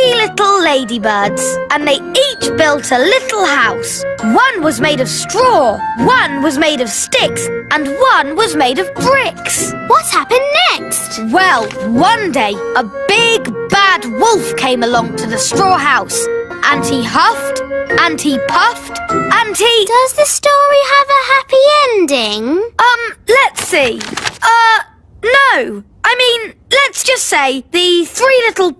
3 little ladybirds, and they each built a little house. One was made of straw, one was made of sticks, and one was made of bricks. What happened next? Well, one day, a big bad wolf came along to the straw house, and he huffed, and he puffed, and he... Does the story have a happy ending? Let's see. No. I mean, let's just say the 3 little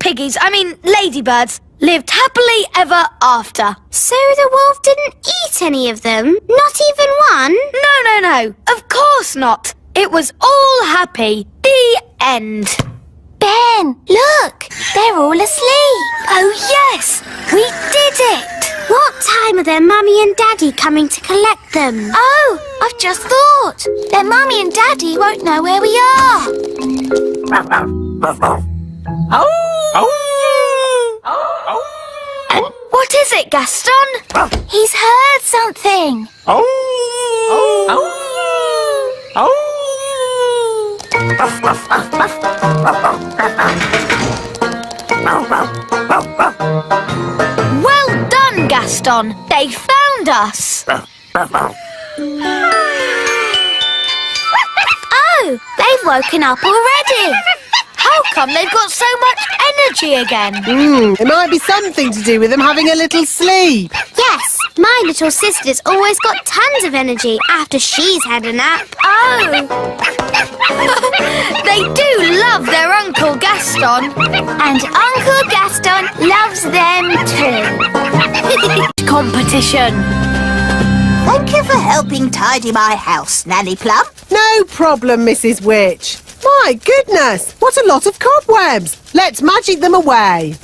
ladybirds, lived happily ever after. So the wolf didn't eat any of them? Not even one? No. Of course not. It was all happy. The end. Ben, look! They're all asleep. Oh, yes! We did it! What time are their mummy and daddy coming to collect them? Oh, I've just thought. Their mummy and daddy won't know where we are. What is it, Gaston? He's heard something. Well done, Gaston. They found us. Oh, they've woken up already. How come they've got so much energy again? It might be something to do with them having a little sleep. Yes, my little sister's always got tons of energy after she's had a nap. Oh! They do love their Uncle Gaston. And Uncle Gaston loves them too. Competition. Thank you for helping tidy my house, Nanny Plum. No problem, Mrs. Witch. My goodness, what a lot of cobwebs. Let's magic them away.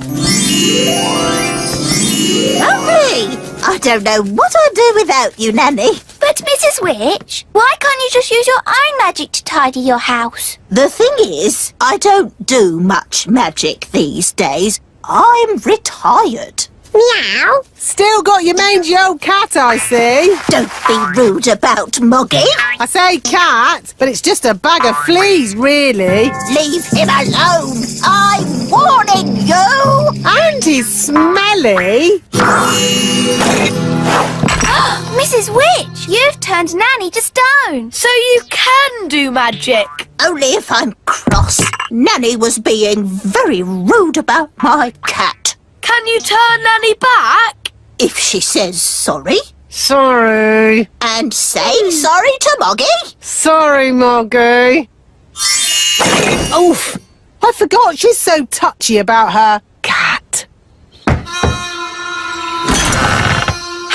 Lovely. I don't know what I'd do without you, Nanny. But Mrs. Witch, why can't you just use your own magic to tidy your house? The thing is, I don't do much magic these days. I'm retired. Meow. Still got your mangy old cat, I see. Don't be rude about Moggy. I say cat, but it's just a bag of fleas, really. Leave him alone. I'm warning you. And he's smelly. Mrs. Witch, you've turned Nanny to stone. So you can do magic. Only if I'm cross. Nanny was being very rude about my cat. Can you turn Nanny back? If she says sorry. Sorry. And say sorry to Moggy. Sorry, Moggy. Oof. I forgot she's so touchy about her cat.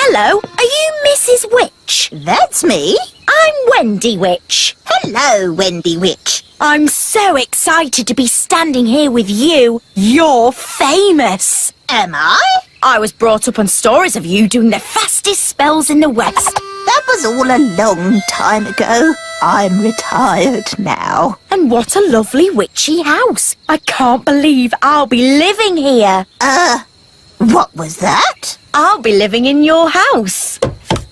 Hello, are you Mrs. Witch? That's me. I'm Wendy Witch. Hello, Wendy Witch. I'm so excited to be standing here with you. You're famous. Am I? I was brought up on stories of you doing the fastest spells in the West. That was all a long time ago. I'm retired now. And what a lovely witchy house. I can't believe I'll be living here. What was that? I'll be living in your house.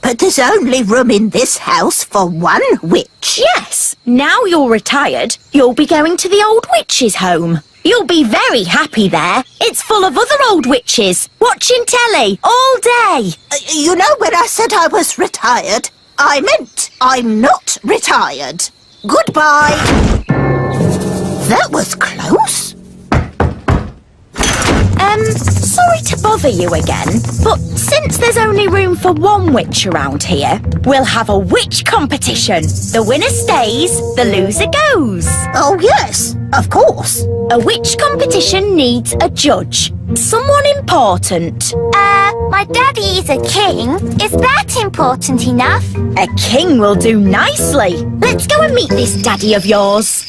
But there's only room in this house for one witch. Yes, now you're retired, you'll be going to the old witch's home. You'll be very happy there. It's full of other old witches, watching telly all day. You know, when I said I was retired, I meant I'm not retired. Goodbye. That was close. Sorry to bother you again, but since there's only room for one witch around here, we'll have a witch competition. The winner stays, the loser goes. Oh, yes, of course. A witch competition needs a judge. Someone important. My daddy is a king. Is that important enough? A king will do nicely. Let's go and meet this daddy of yours.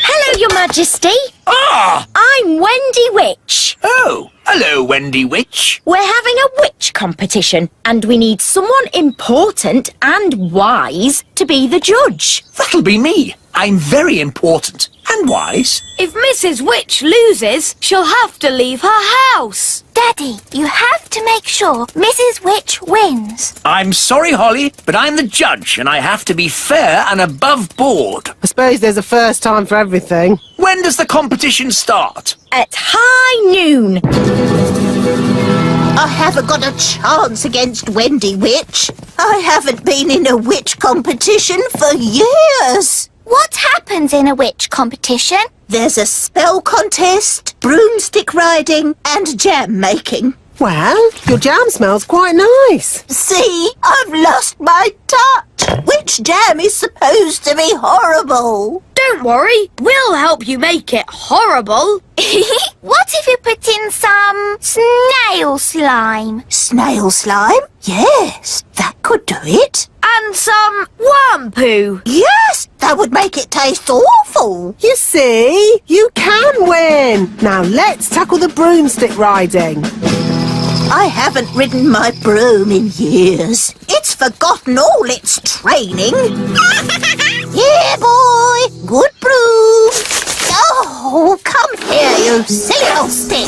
Hello, Your Majesty. Ah! I'm Wendy Witch. Oh, hello, Wendy Witch. We're having a witch competition, and we need someone important and wise to be the judge. That'll be me. I'm very important and wise. If Mrs. Witch loses, she'll have to leave her house. Daddy, you have to make sure Mrs. Witch wins. I'm sorry, Holly, but I'm the judge and I have to be fair and above board. I suppose there's a first time for everything. When does the competition start? At soon. I haven't got a chance against Wendy Witch. I haven't been in a witch competition for years. What happens in a witch competition? There's a spell contest, broomstick riding, and jam making. Well, your jam smells quite nice. See, I've lost my touch. Witch jam is supposed to be horrible. Don't worry, we'll help you make it horrible. What if you put in some snail slime? Snail slime? Yes, that could do it. And some worm poo. Yes, that would make it taste awful. You see, you can win. Now let's tackle the broomstick riding. I haven't ridden my broom in years. It's forgotten all its training. Yeah, boy. Good broom. Oh, come here, you silly old stick.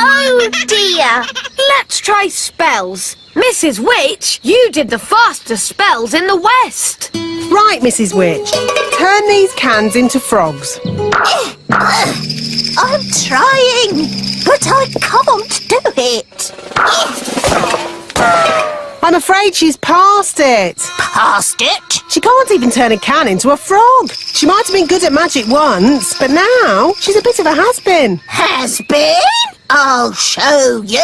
Oh dear! Let's try spells. Mrs. Witch, you did the fastest spells in the West. Right, Mrs. Witch. Turn these cans into frogs. I'm trying, but I can't do it. I'm afraid she's past it. Past it? She can't even turn a can into a frog. She might have been good at magic once, but now she's a bit of a has-been. Has been? I'll show you.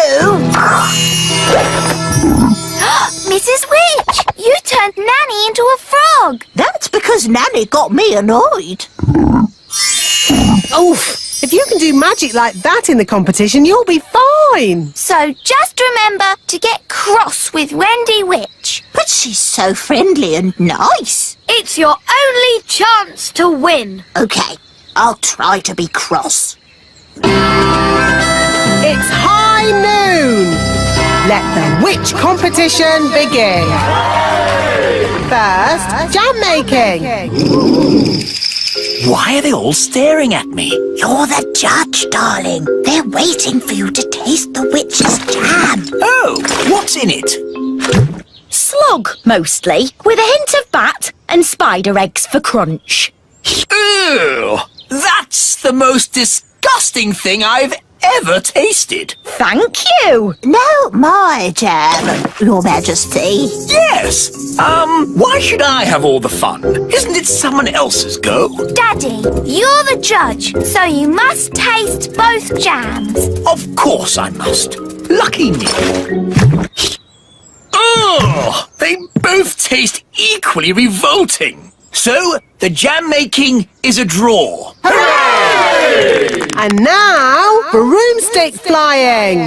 Mrs. Witch, you turned Nanny into a frog. That's because Nanny got me annoyed. Oof! If you can do magic like that in the competition, you'll be fine. So just remember to get cross with Wendy Witch. But she's so friendly and nice. It's your only chance to win. Okay, I'll try to be cross. It's high noon. Let the witch competition begin. First, jam making. Why are they all staring at me? You're the judge, darling. They're waiting for you to taste the witch's jam. Oh, what's in it? Slug, mostly, with a hint of bat and spider eggs for crunch. Ew! That's the most disgusting thing I've ever tasted. Thank you. No, my jam, Your Majesty. Yes. Why should I have all the fun? Isn't it someone else's go? Daddy, you're the judge, so you must taste both jams. Of course I must. Lucky me. Ugh! They both taste equally revolting. So, the jam making is a draw. Hooray! And now, broomstick flying.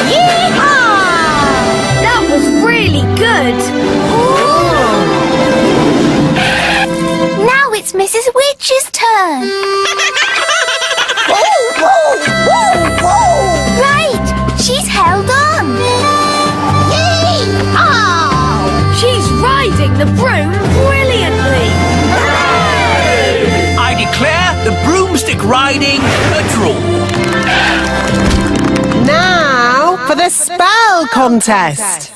Yeehaw! That was really good. Now it's Mrs. Witch's turn. Whoa, whoa, whoa, whoa! Right, she's held on. She's riding the broom brilliantly. I declare the broomstick riding a draw. Now, for the spell contest.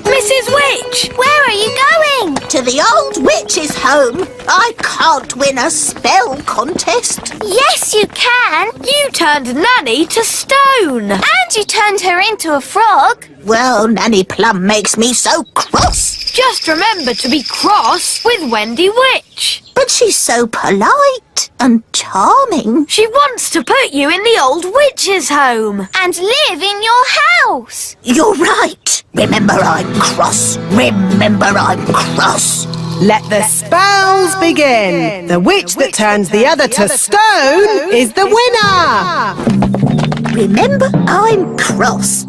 Mrs. Witch! Where are you going? To the old witch's home. I can't win a spell contest. Yes, you can. You turned Nanny to stone. And you turned her into a frog. Well, Nanny Plum makes me so cross. Just remember to be cross with Wendy Witch. But she's so polite and charming. She wants to put you in the old witch's home. And live in your house. You're right. Remember I'm cross. Remember I'm cross. Let the spells begin. The witch that turns the other to stone is the winner. Remember I'm cross.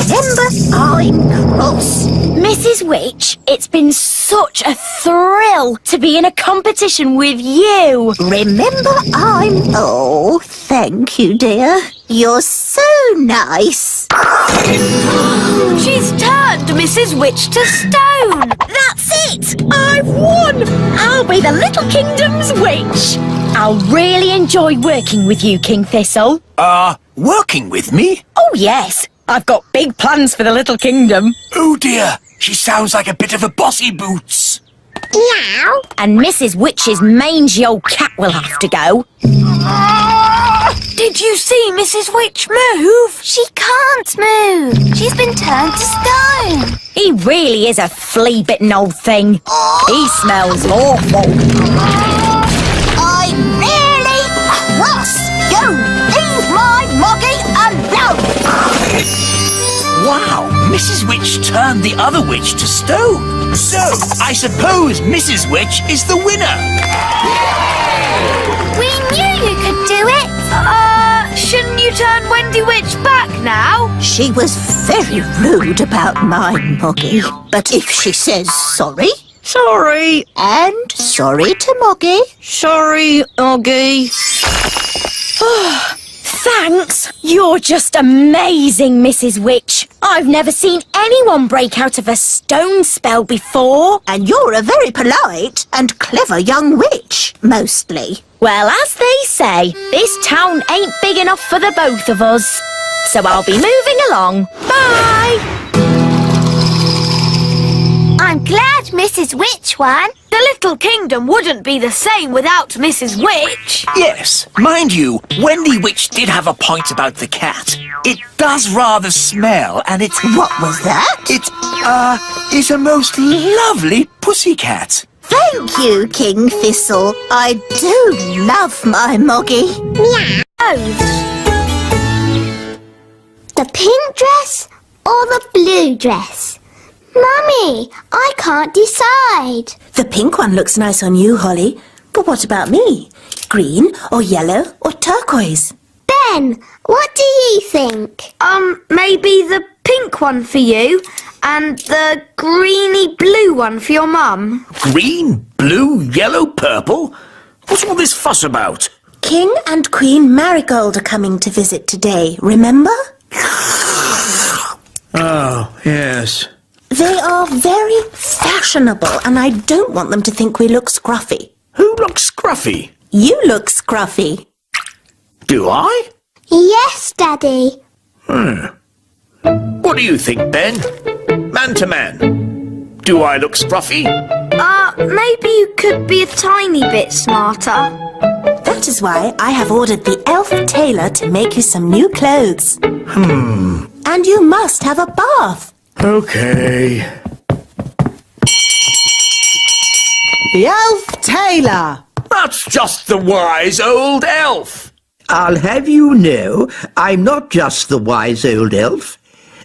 Remember I'm cross. Mrs. Witch, it's been such a thrill to be in a competition with you. Remember I'm... Oh, thank you, dear. You're so nice. She's turned Mrs. Witch to stone. That's it! I've won! I'll be the Little Kingdom's witch. I'll really enjoy working with you, King Thistle. Working with me? Oh, yes. I've got big plans for the little kingdom. Oh dear, she sounds like a bit of a bossy boots. Meow. And Mrs. Witch's mangy old cat will have to go. Did you see Mrs. Witch move? She can't move. She's been turned to stone. He really is a flea-bitten old thing. He smells awful. I'm really cross. You leave my Moggy alone. Wow, Mrs. Witch turned the other witch to stone. So, I suppose Mrs. Witch is the winner. We knew you could do it. Shouldn't you turn Wendy Witch back now? She was very rude about my Moggy. But if she says sorry, Sorry. and sorry to Moggy, Sorry, Oggy. Thanks. You're just amazing, Mrs. Witch. I've never seen anyone break out of a stone spell before. and you're a very polite and clever young witch, mostly. Well, as they say, this town ain't big enough for the both of us. So I'll be moving along. Bye! I'm glad Mrs. Witch won. The little kingdom wouldn't be the same without Mrs. Witch. Yes, mind you, Wendy Witch did have a point about the cat. It does rather smell, and it's... What was that? It's a most lovely pussycat. Thank you, King Thistle. I do love my Moggy. The pink dress or the blue dress? Mummy, I can't decide. The pink one looks nice on you, Holly. But what about me? Green or yellow or turquoise? Ben, what do you think? Maybe the pink one for you and the greeny blue one for your mum. Green, blue, yellow, purple? What's all this fuss about? King and Queen Marigold are coming to visit today, remember? Oh, yes. They are very fashionable and I don't want them to think we look scruffy. Who looks scruffy? You look scruffy. Do I? Yes, Daddy. What do you think, Ben? Man to man. Do I look scruffy? Maybe you could be a tiny bit smarter. That is why I have ordered the elf tailor to make you some new clothes. And you must have a bath. Okay. The elf tailor. That's just the wise old elf. I'll have you know, I'm not just the wise old elf.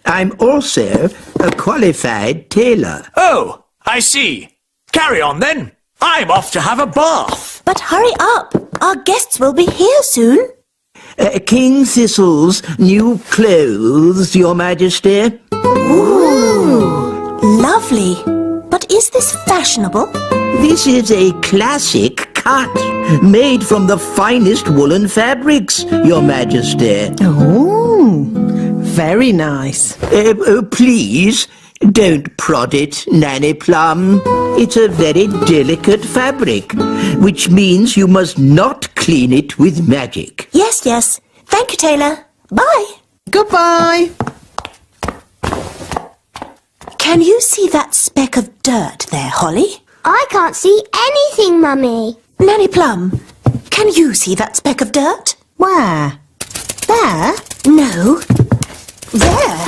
I'm also a qualified tailor. Oh, I see. Carry on then. I'm off to have a bath. But hurry up, our guests will be here soon. King Thistle's new clothes, Your Majesty. Lovely. But is this fashionable? This is a classic cut, made from the finest woolen fabrics, Your Majesty. Oh, very nice. Please, don't prod it, Nanny Plum. It's a very delicate fabric, which means you must not clean it with magic. Yes, yes. Thank you, tailor. Bye. Goodbye. Can you see that speck of dirt there, Holly? I can't see anything, Mummy. Nanny Plum, can you see that speck of dirt? Where? There? No. There.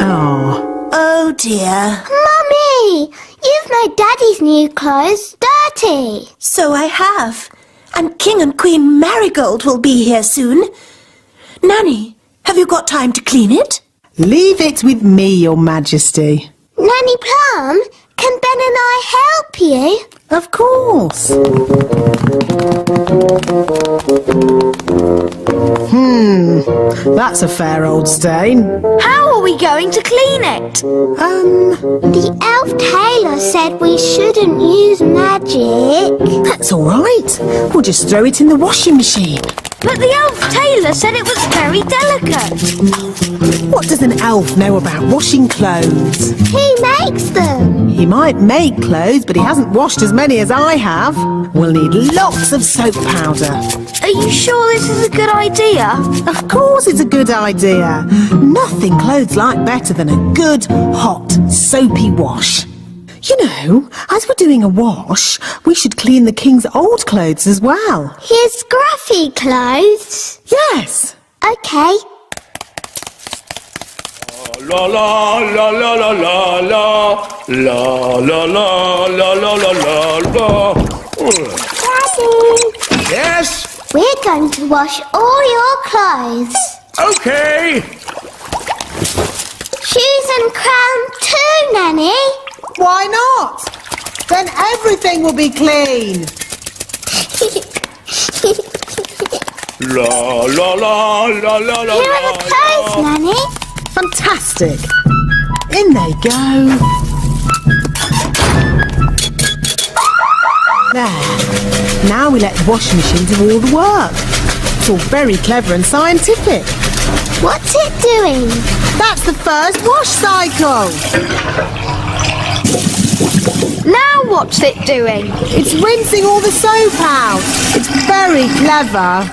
Oh. Oh, dear. Mummy, you've made Daddy's new clothes dirty. So I have. And King and Queen Marigold will be here soon. Nanny, have you got time to clean it? Leave it with me, Your Majesty. Nanny Plum, can Ben and I help you? Of course. That's a fair old stain. How are we going to clean it? The elf tailor said we shouldn't use magic. That's all right. We'll just throw it in the washing machine. But the elf tailor said it was very delicate. What does an elf know about washing clothes? He makes them. He might make clothes, but he hasn't washed as many as I have. We'll need lots of soap powder. Are you sure this is a good idea? Of course it's a good idea. Nothing clothes like better than a good, hot, soapy wash. You know, as we're doing a wash, we should clean the king's old clothes as well. His scruffy clothes. Yes. Okay. La la la la la la la la la la la la la la. Daddy, Yes. we're going to wash all your clothes. Okay. Shoes and crown too, Nanny. Why not? Then everything will be clean. La la la la la la. Here are the clothes, Nanny. Fantastic. In they go. There. Now we let the washing machine do all the work. It's all very clever and scientific. What's it doing? That's the first wash cycle. Now what's it doing? It's rinsing all the soap out. It's very clever.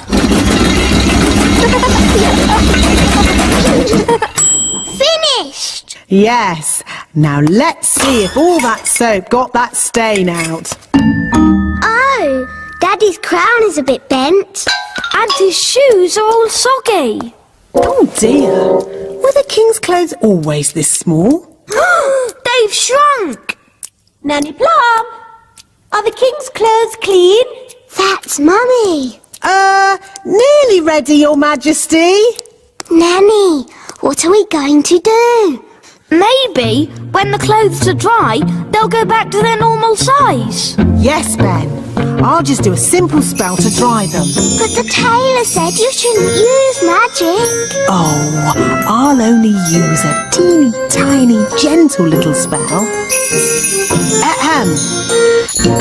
Finished. Yes. Now let's see if all that soap got that stain out. Oh, Daddy's crown is a bit bent. And his shoes are all soggy. Oh dear. Were the king's clothes always this small? They've shrunk. Nanny Plum, are the king's clothes clean? That's Mummy. Nearly ready, Your Majesty. Nanny, what are we going to do? Maybe when the clothes are dry, they'll go back to their normal size. Yes, Ben. I'll just do a simple spell to dry them. But the tailor said you shouldn't use magic. Oh, I'll only use a teeny tiny gentle little spell. Ahem.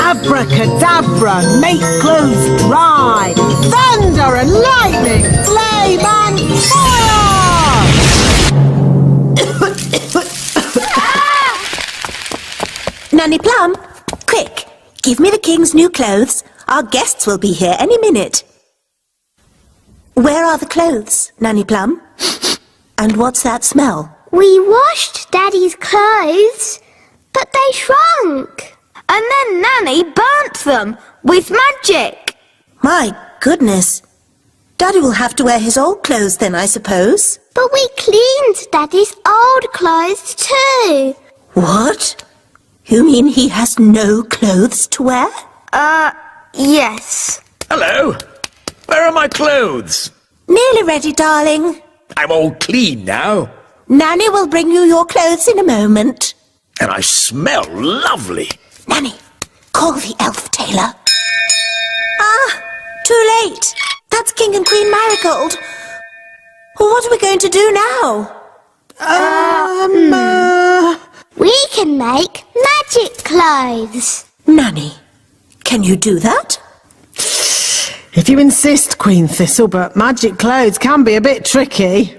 Abracadabra, make clothes dry. Thunder and lightning, flame and fire! Nanny Plum, quick, give me the king's new clothes. Our guests will be here any minute. Where are the clothes, Nanny Plum? And what's that smell? We washed Daddy's clothes, but they shrunk. And then Nanny burnt them with magic. My goodness. Daddy will have to wear his old clothes then, I suppose. But we cleaned Daddy's old clothes too. What? You mean he has no clothes to wear? Yes. Hello. Where are my clothes? Nearly ready, darling. I'm all clean now. Nanny will bring you your clothes in a moment. And I smell lovely. Nanny, call the elf tailor. Ah, too late. That's King and Queen Marigold. What are we going to do now? We can make magic clothes. Nanny, can you do that? If you insist, Queen Thistle, but magic clothes can be a bit tricky.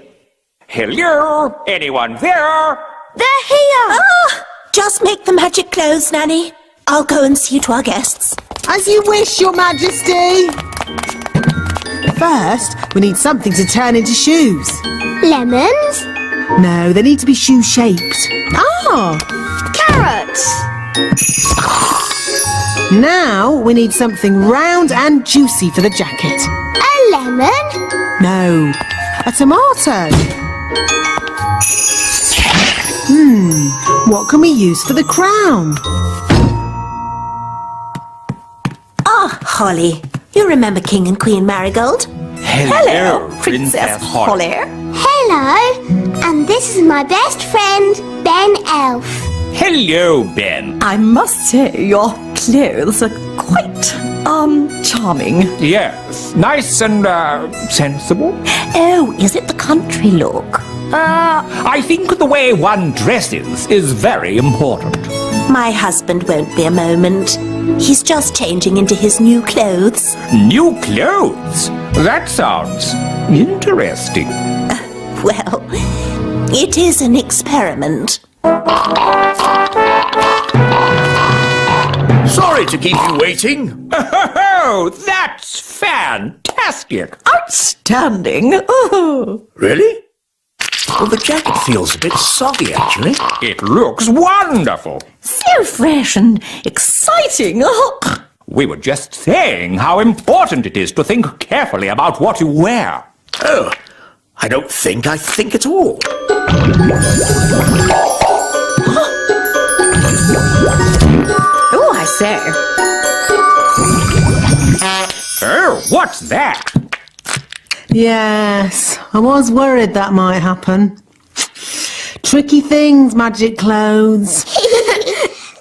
Hello? Anyone there? They're here. Ah, just make the magic clothes, Nanny. I'll go and see to our guests. As you wish, Your Majesty. First, we need something to turn into shoes. Lemons? No, they need to be shoe-shaped. Ah! Carrots. Now we need something round and juicy for the jacket. A lemon? No, a tomato. What can we use for the crown? Ah, Holly. You remember King and Queen Marigold? Hello, Princess Holly. Hello. And this is my best friend, Ben Elf. Hello, Ben. I must say your clothes are quite, charming. Yes, nice and, sensible. Oh, is it the country look? I think the way one dresses is very important. My husband won't be a moment. He's just changing into his new clothes. New clothes? That sounds interesting. Well, it is an experiment. Sorry to keep you waiting. Oh, that's fantastic. Outstanding. Oh. Really? Well, the jacket feels a bit soggy, actually. It looks wonderful. So fresh and exciting. Oh. We were just saying how important it is to think carefully about what you wear. Oh, I don't think I think at all. Oh, I say. Oh, what's that? Yes, I was worried that might happen. Tricky things, magic clothes.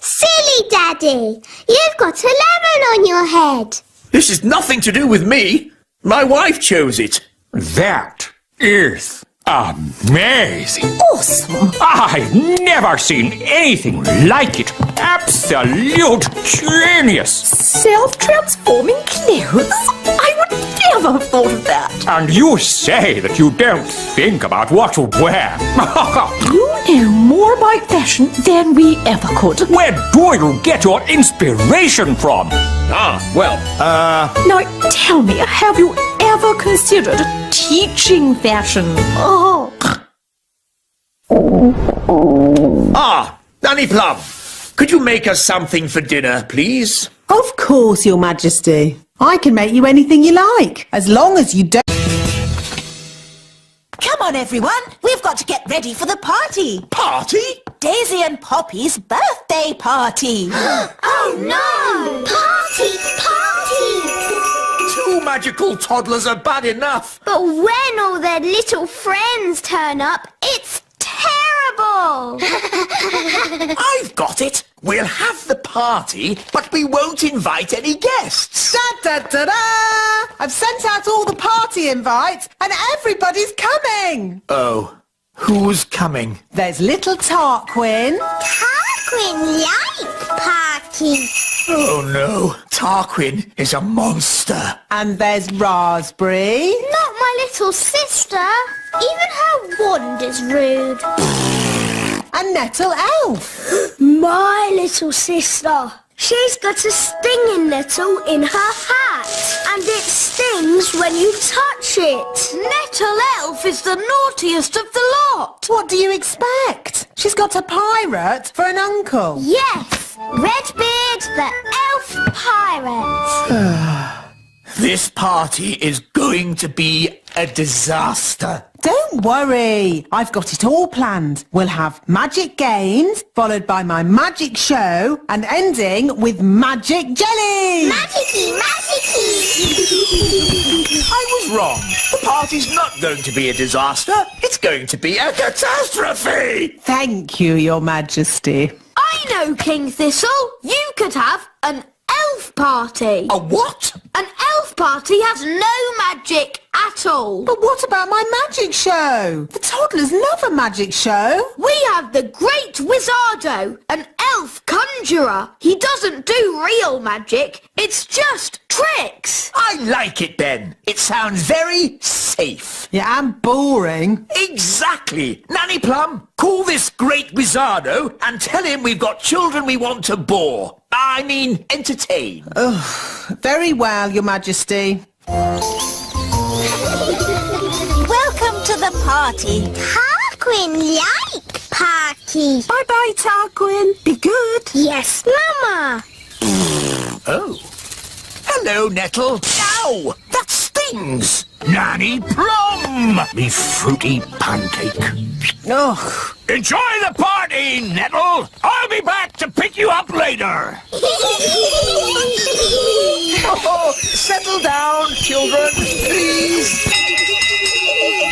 Silly Daddy, you've got a lemon on your head. This is nothing to do with me. My wife chose it. That is amazing. Awesome. I've never seen anything like it. Absolute genius. Self-transforming clothes? I would never have thought of that. And you say that you don't think about what you wear. You know more about fashion than we ever could. Where do you get your inspiration from? Now, tell me, have you ever considered teaching fashion? Oh. Nanny Plum, could you make us something for dinner, please? Of course, Your Majesty. I can make you anything you like, as long as you don't... Come on, everyone. We've got to get ready for the party. Party? Daisy and Poppy's birthday party. Oh no! Party! Two magical toddlers are bad enough. But when all their little friends turn up, it's terrible! I've got it. We'll have the party, but we won't invite any guests. Da-da-da-da! I've sent out all the party invites and everybody's coming! Oh, who's coming? There's little Tarquin. Tarquin like party. Oh no, Tarquin is a monster. And there's Raspberry. Not my little sister. Even her wand is rude. And Nettle Elf. My little sister. She's got a stinging nettle in her hat. And it stings when you touch it. Nettle Elf is the naughtiest of the lot. What do you expect? She's got a pirate for an uncle. Yes, Redbeard the elf pirate. This party is going to be a disaster. Don't worry, I've got it all planned. We'll have magic games, followed by my magic show, and ending with magic jelly! Magicy, magicy. I was wrong. The party's not going to be a disaster. It's going to be a catastrophe. Thank you, Your Majesty. I know, King Thistle. You could have an elf party. A what? An elf party has no magic at all. But what about my magic show? The toddlers love a magic show. We have the Great Wizardo, an elf conjurer. He doesn't do real magic. It's just tricks. I like it, Ben. It sounds very safe. Yeah, and boring. Exactly. Nanny Plum, call this Great Wizardo and tell him we've got children we want to bore. I mean, entertain. Very well, Your Majesty. Welcome to the party. Tarquin like party. Bye-bye, Tarquin. Be good. Yes, Mama. Oh. Hello, Nettle. Ow! That stings! Nanny Plum! Me fruity pancake. Ugh. Enjoy the party, Nettle! I'll be back to pick you up later! Oh, settle down, children, please!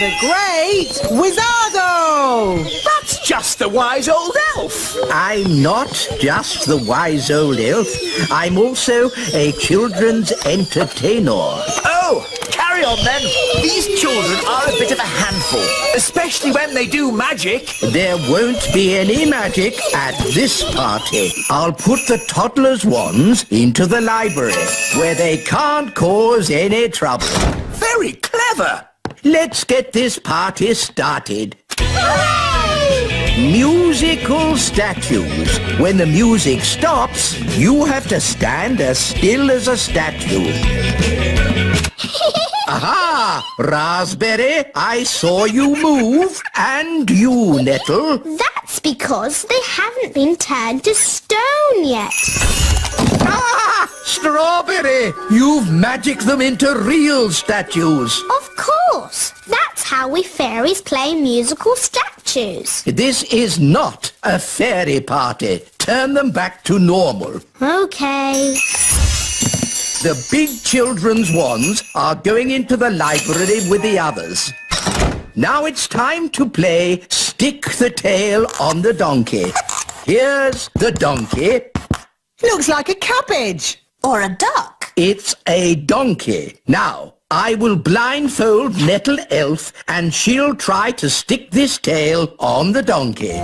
The Great Wizardo! That's just the wise old elf! I'm not just the wise old elf. I'm also a children's entertainer. Oh, carry Carry on then. These children are a bit of a handful, especially when they do magic. There won't be any magic at this party. I'll put the toddlers' wands into the library, where they can't cause any trouble. Very clever. Let's get this party started. Musical statues. When the music stops, you have to stand as still as a statue. Aha! Raspberry, I saw you move. And you, Nettle. That's because they haven't been turned to stone yet. Ah! Strawberry! You've magicked them into real statues. Of course. That's how we fairies play musical statues. This is not a fairy party. Turn them back to normal. Okay. The big children's wands are going into the library with the others. Now it's time to play Stick the Tail on the Donkey. Here's the donkey. Looks like a cabbage. Or a duck. It's a donkey. Now, I will blindfold Nettle Elf and she'll try to stick this tail on the donkey.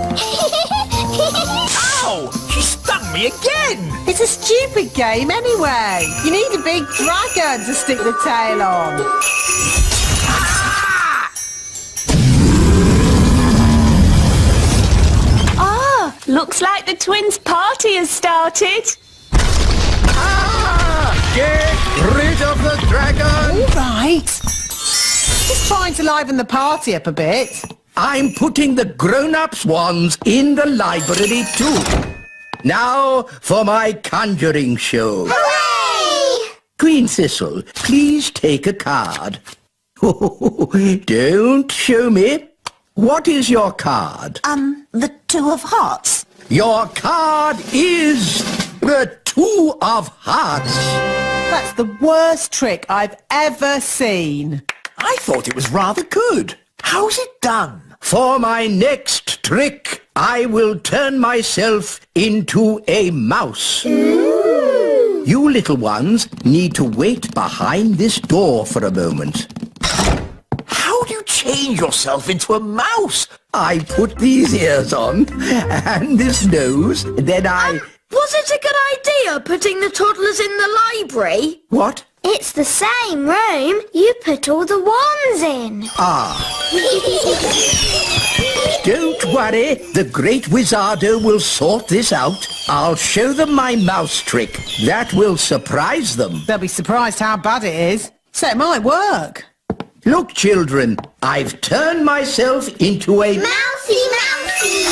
Ow! She stung me again. It's a stupid game anyway. You need a big dragon to stick the tail on. Looks like the twins' party has started. Ah! Get rid of the dragon! All right. Just trying to liven the party up a bit. I'm putting the grown-ups' wands in the library too. Now for my conjuring show. Hooray! Queen Thistle, please take a card. Don't show me. What is your card? The Two of Hearts. Your card is the Two of Hearts. That's the worst trick I've ever seen. I thought it was rather good. How's it done? For my next trick, I will turn myself into a mouse. Ooh. You little ones need to wait behind this door for a moment. How do you change yourself into a mouse? I put these ears on and this nose, then I... Was it a good idea putting the toddlers in the library? What? It's the same room. You put all the wands in. Ah. Don't worry, the great Wizardo will sort this out. I'll show them my mouse trick. That will surprise them. They'll be surprised how bad it is. So it might work. Look, children, I've turned myself into a... Mousy, mousy.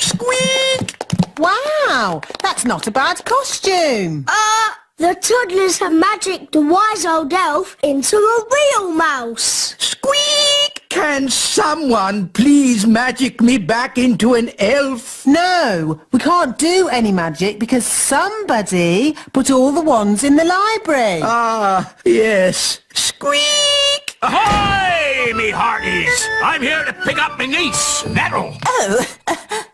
Squeak! Wow, that's not a bad costume. The toddlers have magicked the wise old elf into a real mouse. Squeak! Can someone please magic me back into an elf? No, we can't do any magic because somebody put all the wands in the library. Ah, yes. Squeak! Ahoy, me hearties! I'm here to pick up my niece, Nettle. Oh,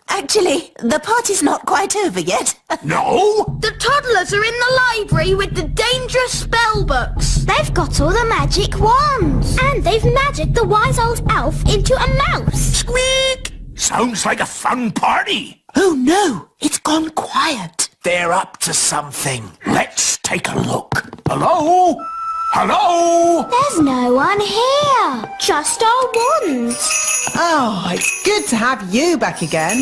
actually, the party's not quite over yet. No? The toddlers are in the library with the dangerous spell books. They've got all the magic wands. And they've magicked the wise old elf into a mouse. Squeak! Sounds like a fun party. Oh no, it's gone quiet. They're up to something. Let's take a look. Hello? Hello? There's no one here. Just our wands. Oh, it's good to have you back again.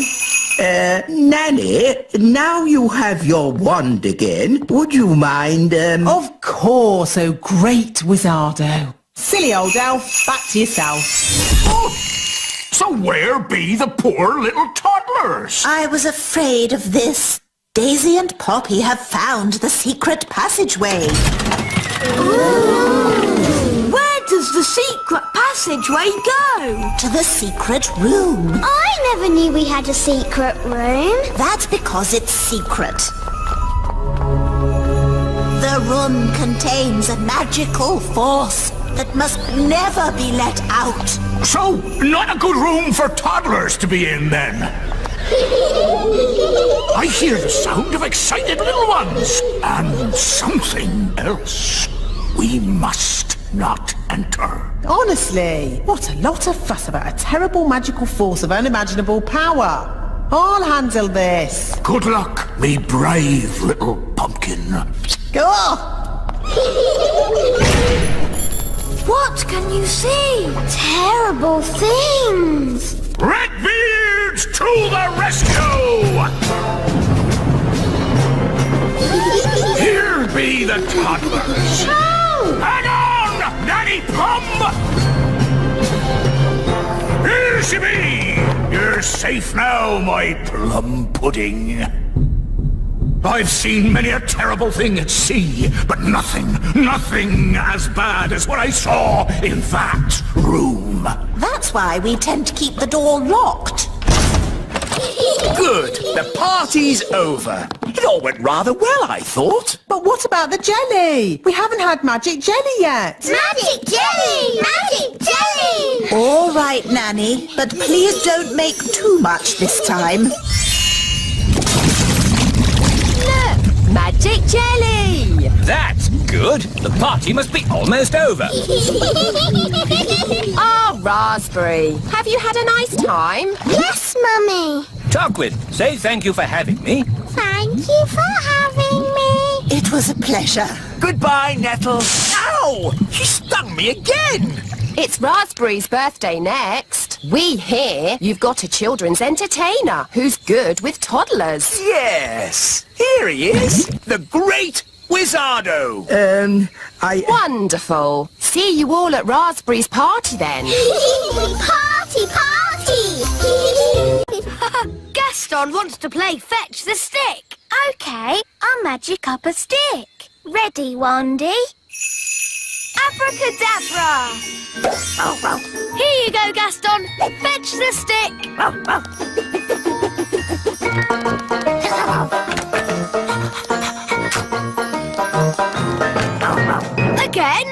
Nanny, now you have your wand again. Would you mind, Of course, oh great Wizardo. Silly old elf, back to yourself. Oh, so where be the poor little toddlers? I was afraid of this. Daisy and Poppy have found the secret passageway. Where does the secret passageway go? To the secret room. I never knew we had a secret room. That's because it's secret. The room contains a magical force that must never be let out. So, not a good room for toddlers to be in, then. I hear the sound of excited little ones. And something else. We must not enter. Honestly, what a lot of fuss about a terrible magical force of unimaginable power. I'll handle this. Good luck, me brave little pumpkin. Go on! What can you see? Terrible things. Redbeards to the rescue! Here be the toddlers. Hang on, Nanny Plum! Here she be! You're safe now, my plum pudding. I've seen many a terrible thing at sea, but nothing as bad as what I saw in that room. That's why we tend to keep the door locked. Good. The party's over. It all went rather well, I thought. But what about the jelly? We haven't had magic jelly yet. Magic jelly! Magic jelly! All right, Nanny, but please don't make too much this time. Look, magic jelly! That's good. The party must be almost over. Oh, Raspberry, have you had a nice time? Yes, Mummy. Tarquin, say thank you for having me. Thank you for having me. It was a pleasure. Goodbye, Nettle. Ow! She stung me again. It's Raspberry's birthday next. We hear you've got a children's entertainer who's good with toddlers. Yes. Here he is. The great Wizardo. Wonderful. See you all at Raspberry's party then. Party, party! Gaston wants to play Fetch the Stick. Okay, I'll magic up a stick. Ready, Wandy? Abracadabra! Here you go, Gaston. Fetch the stick. Again?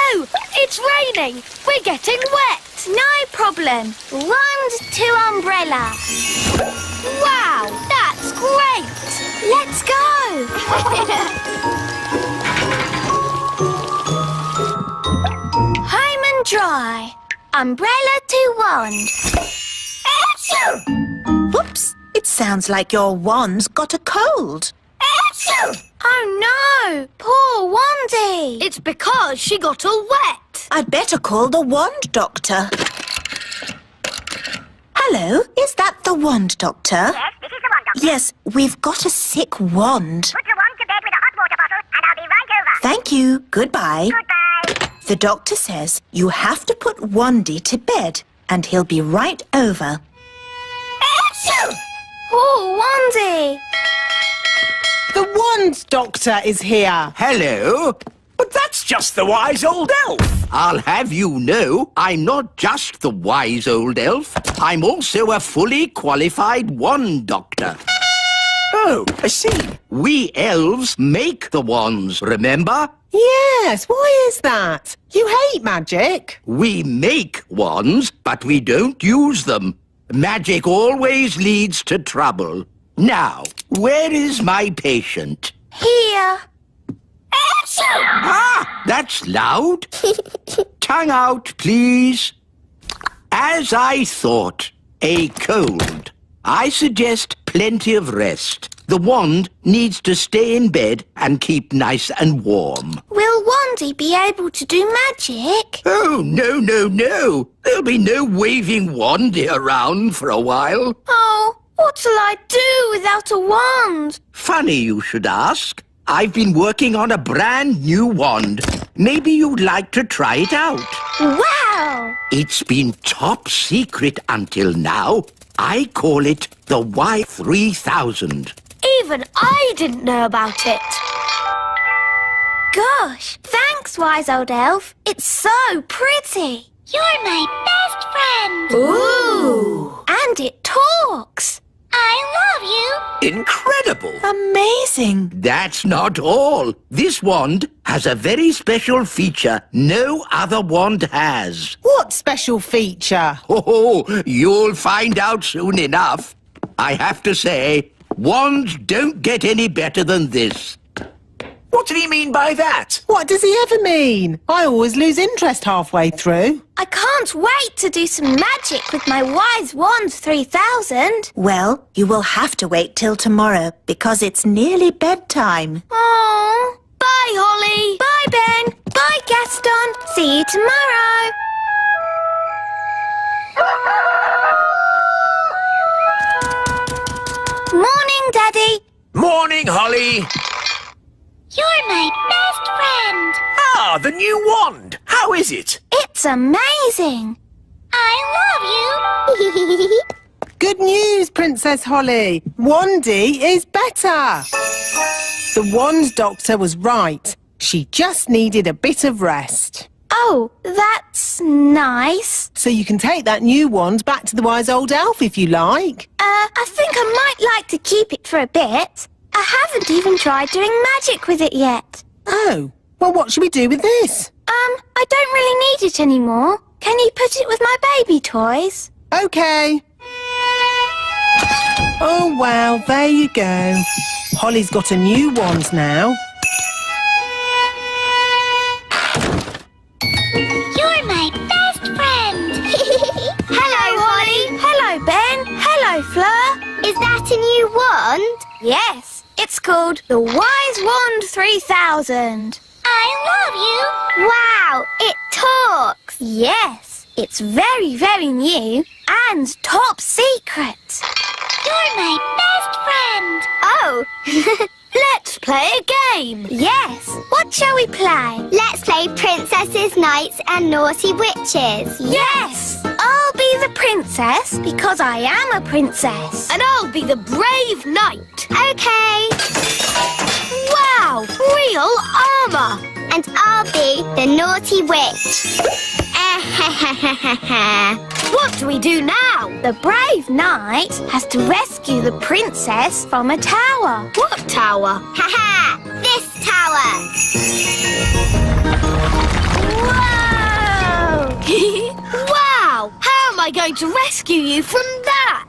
Oh, it's raining. We're getting wet. No problem. Wand to umbrella. Wow, that's great. Let's go. Home and dry. Umbrella to wand. Whoops! It sounds like your wand's got a cold. Oh no, poor Wandy. It's because she got all wet. I'd better call the wand doctor. Hello, is that the wand doctor? Yes, this is the wand doctor. Yes, we've got a sick wand. Put your wand to bed with a hot water bottle and I'll be right over. Thank you. Goodbye. Goodbye. The doctor says you have to put Wandy to bed and he'll be right over. Poor Wandy. The wand doctor is here. Hello. But that's just the wise old elf. I'll have you know, I'm not just the wise old elf. I'm also a fully qualified wand doctor. Oh, I see. We elves make the wands, remember? Yes, why is that? You hate magic. We make wands, but we don't use them. Magic always leads to trouble. Now, where is my patient? Here. Ah, that's loud. Tongue out, please. As I thought, a cold. I suggest plenty of rest. The wand needs to stay in bed and keep nice and warm. Will Wandy be able to do magic? Oh, no, no, no. There'll be no waving wandy around for a while. Oh, what'll I do without a wand? Funny you should ask. I've been working on a brand new wand. Maybe you'd like to try it out. Wow! It's been top secret until now. I call it the Y3000. Even I didn't know about it. Gosh, thanks, wise old elf. It's so pretty. You're my best friend. Ooh! And it talks. I love you. Incredible. Amazing. That's not all. This wand has a very special feature no other wand has. What special feature? Oh, you'll find out soon enough. I have to say, wands don't get any better than this. What did he mean by that? What does he ever mean? I always lose interest halfway through. I can't wait to do some magic with my Wise Wand 3000. Well, you will have to wait till tomorrow because it's nearly bedtime. Oh, bye, Holly. Bye, Ben. Bye, Gaston. See you tomorrow. Morning, Daddy. Morning, Holly. You're my best friend. Ah, the new wand. How is it? It's amazing. I love you. Good news, Princess Holly. Wandy is better. The wand doctor was right. She just needed a bit of rest. Oh, that's nice. So you can take that new wand back to the wise old elf if you like. I think I might like to keep it for a bit. I haven't even tried doing magic with it yet. Oh, well, what should we do with this? I don't really need it anymore. Can you put it with my baby toys? OK. Oh, well, there you go. Holly's got a new wand now. You're my best friend. Hello, Holly. Hello, Ben. Hello, Fleur. Is that a new wand? Yes, it's called the Wise Wand 3000. I love you. Wow, it talks. Yes, it's very, very new and top secret. You're my best friend. Oh, let's play a game. Yes, what shall we play? Let's play Princesses, Knights and Naughty Witches. Yes, I'll be the princess because I am a princess. And I'll be the brave knight. Okay. Wow, real armour. And I'll be the naughty witch. What do we do now? The brave knight has to rescue the princess from a tower. What tower? Haha! This tower. Whoa! Wow! How am I going to rescue you from that?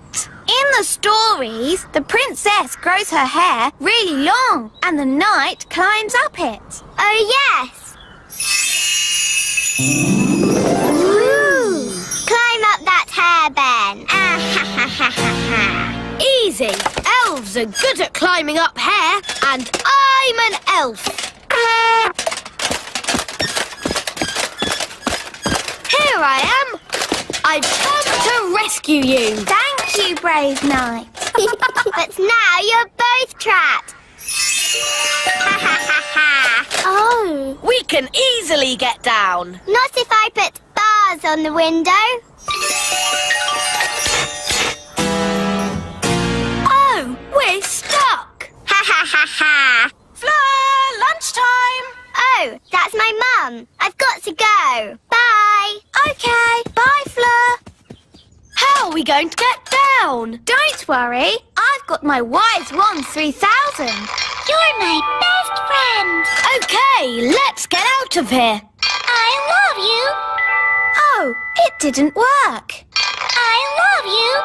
In the stories, the princess grows her hair really long and the knight climbs up it. Oh, yes. Ooh. Climb up that hair, Ben. Easy. Elves are good at climbing up hair and I'm an elf. Here I am. I've come to rescue you. Thank you, brave knight. But now you're both trapped. Oh. We can easily get down. Not if I put bars on the window. Oh, we're stuck. Fleur, lunchtime. Oh, that's my mum. I've got to go. Bye. Okay, bye, Fleur. How are we going to get down? Don't worry, I've got my Wise Wand 3000. You're my best friend. Okay, let's get out of here. I love you. Oh, it didn't work. I love you.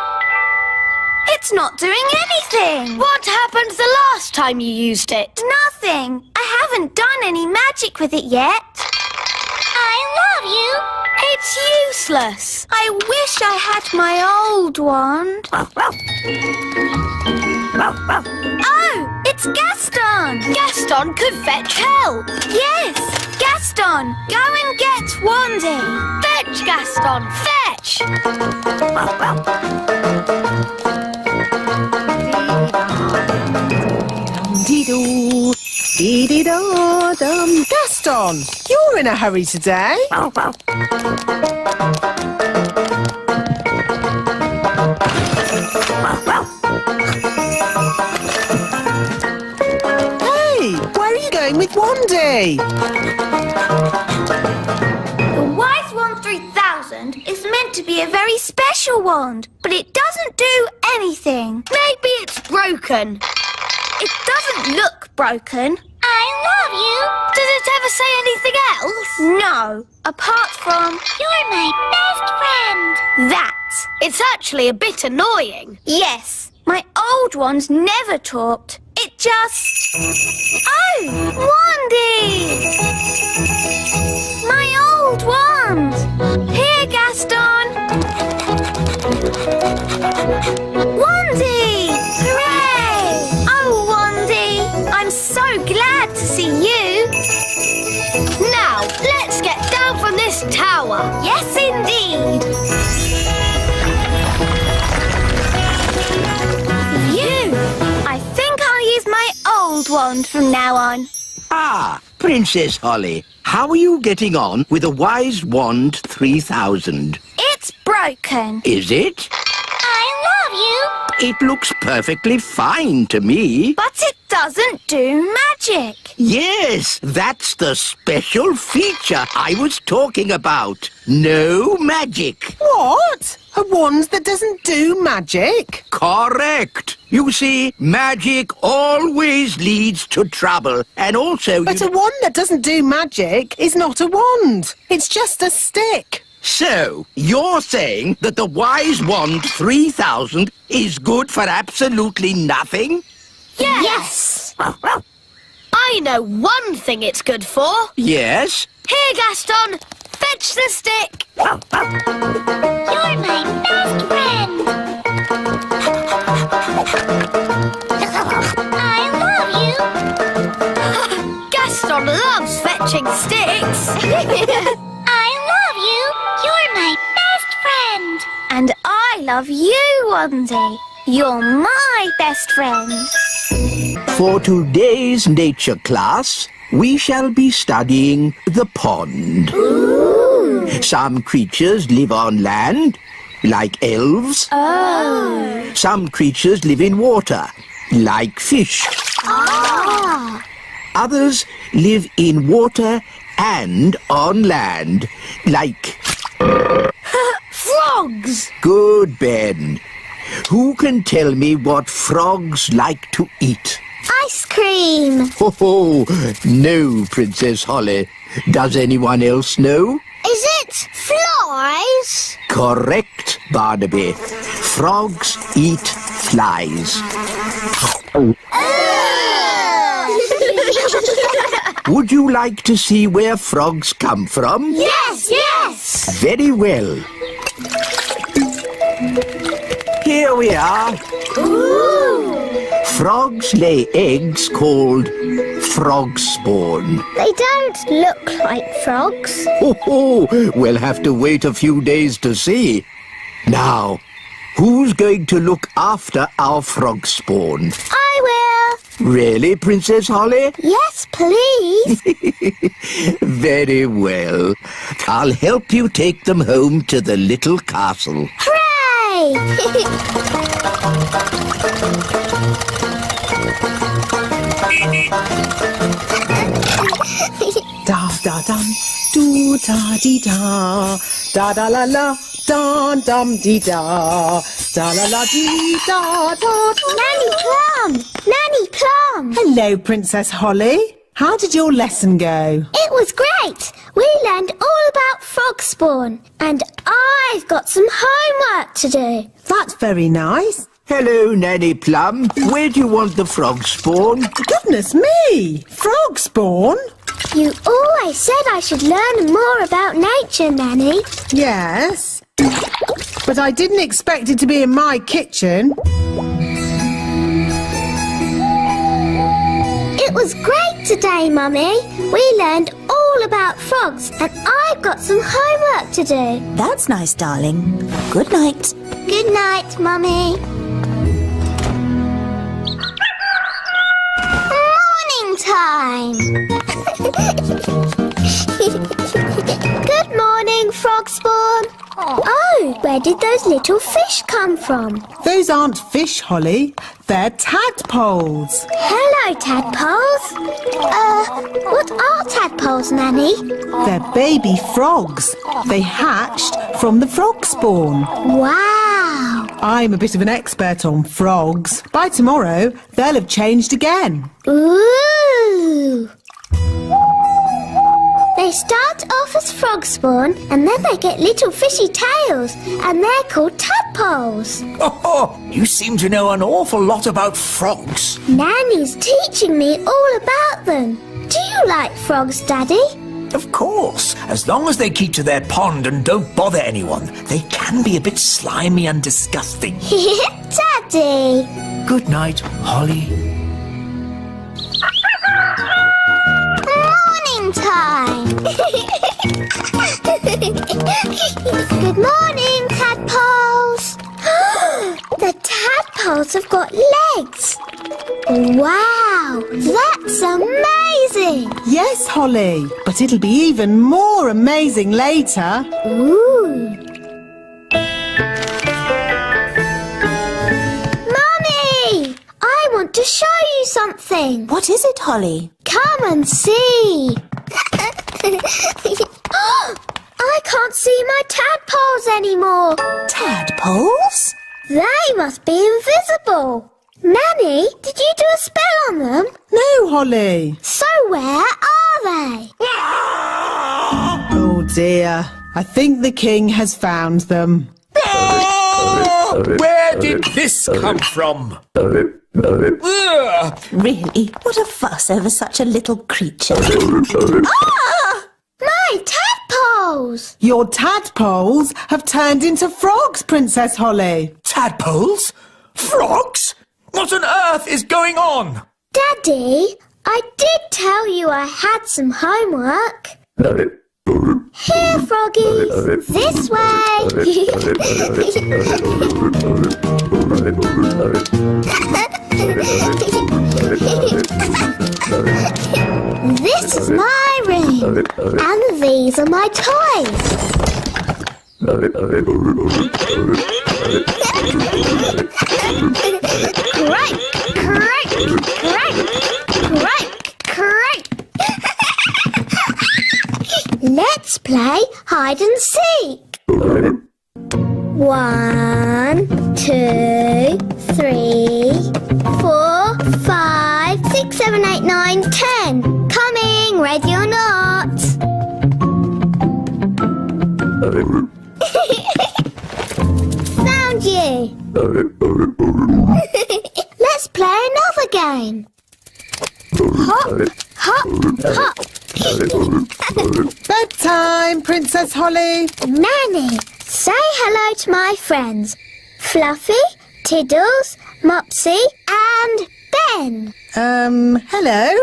It's not doing anything. What happened the last time you used it? Nothing. I haven't done any magic with it yet. I love you. It's useless. I wish I had my old wand. Oh, it's Gaston. Gaston could fetch help. Yes, Gaston, go and get Wandy. Fetch, Gaston, fetch. Dee-doo, dee-dee-da-dum. Gaston, you're in a hurry today. Hey, where are you going with Wandy? The Wise Wand 3000 is meant to be a very special wand, but it doesn't do anything. Maybe it's broken. It doesn't look broken. I love you. Does it ever say anything else? No, apart from You're my best friend. that. It's actually a bit annoying. Yes, my old ones never talked. It just... Oh, Wandy! My old wand! Here, Gaston! Wandy! Hooray! Oh, Wandy! I'm so glad to see you! Now, let's get down from this tower! Yes, indeed! Phew! I think I'll use my old wand from now on. Ah, Princess Holly, how are you getting on with the Wise Wand 3000? It's broken. Is it? I love you. It looks perfectly fine to me. But it doesn't do magic. Yes, that's the special feature I was talking about. No magic. What? A wand that doesn't do magic? Correct. You see, magic always leads to trouble. And also... But a wand that doesn't do magic is not a wand. It's just a stick. So, you're saying that the Wise Wand 3000 is good for absolutely nothing? Yes. I know one thing it's good for. Yes? Here, Gaston. Fetch the stick. You're my best friend. I love you. Gaston loves fetching sticks. I love you. You're my best friend. And I love you, Wandy. You're my best friend. For today's nature class, we shall be studying the pond. Ooh. Some creatures live on land, like elves. Oh. Some creatures live in water, like fish. Ah. Others live in water and on land, like... Frogs. Good, Ben. Who can tell me what frogs like to eat? Ice cream. Oh, no, Princess Holly. Does anyone else know? Is it flies? Correct, Barnaby. Frogs eat flies. Would you like to see where frogs come from? Yes, yes. Very well. Here we are. Ooh. Frogs lay eggs called frog spawn. They don't look like frogs. Oh, we'll have to wait a few days to see. Now, who's going to look after our frog spawn? I will. Really, Princess Holly? Yes, please. Very well. I'll help you take them home to the little castle. Hooray! Da da dum, do da dee da, da da la la, dum dum dee da, da la la dee da da. Nanny Plum! Nanny Plum! Hello, Princess Holly. How did your lesson go? It was great. We learned all about frog spawn. And I've got some homework to do. That's very nice. Hello, Nanny Plum. Where do you want the frog spawn? Goodness me! Frog spawn? You always said I should learn more about nature, Nanny. Yes. But I didn't expect it to be in my kitchen. It was great today, Mummy. We learned all about frogs and I've got some homework to do. That's nice, darling. Good night. Good night, Mummy. Morning time. Good morning, frog spawn. Oh, where did those little fish come from? Those aren't fish, Holly. They're tadpoles. Hello, tadpoles. What are tadpoles, Nanny? They're baby frogs. They hatched from the frog spawn. Wow. I'm a bit of an expert on frogs. By tomorrow, they'll have changed again. Ooh. They start off as frog spawn and then they get little fishy tails and they're called tadpoles. tadpoles. Oh, you seem to know an awful lot about frogs. Nanny's teaching me all about them. Do you like frogs, Daddy? Of course, as long as they keep to their pond and don't bother anyone. They can be a bit slimy and disgusting. Daddy! Good night, Holly. Morning time! Good morning, tadpoles! The tadpoles have got legs! Wow! That's amazing! Yes, Holly, but it'll be even more amazing later. Ooh! Mummy! I want to show you something! What is it, Holly? Come and see! I can't see my tadpoles anymore! Tadpoles? They must be invisible! Nanny, did you do a spell on them? No, Holly. So where are they? Oh dear, I think the king has found them. Oh, where did this come from? Ugh. Really? What a fuss over such a little creature. My tadpoles! Your tadpoles have turned into frogs, Princess Holly. Tadpoles? Frogs? What on earth is going on? Daddy, I did tell you I had some homework. Here, froggies. This way. This is my room. And these are my toys. Let's play hide and seek. 1, 2, 3, 4, 5, 6, 7, 8, 9, 10. Coming, ready or not? Found you. Let's play another game. Hop, hop, hop. Bedtime, Princess Holly. Nanny, say hello to my friends. Fluffy, Tiddles, Mopsy and Ben. Hello?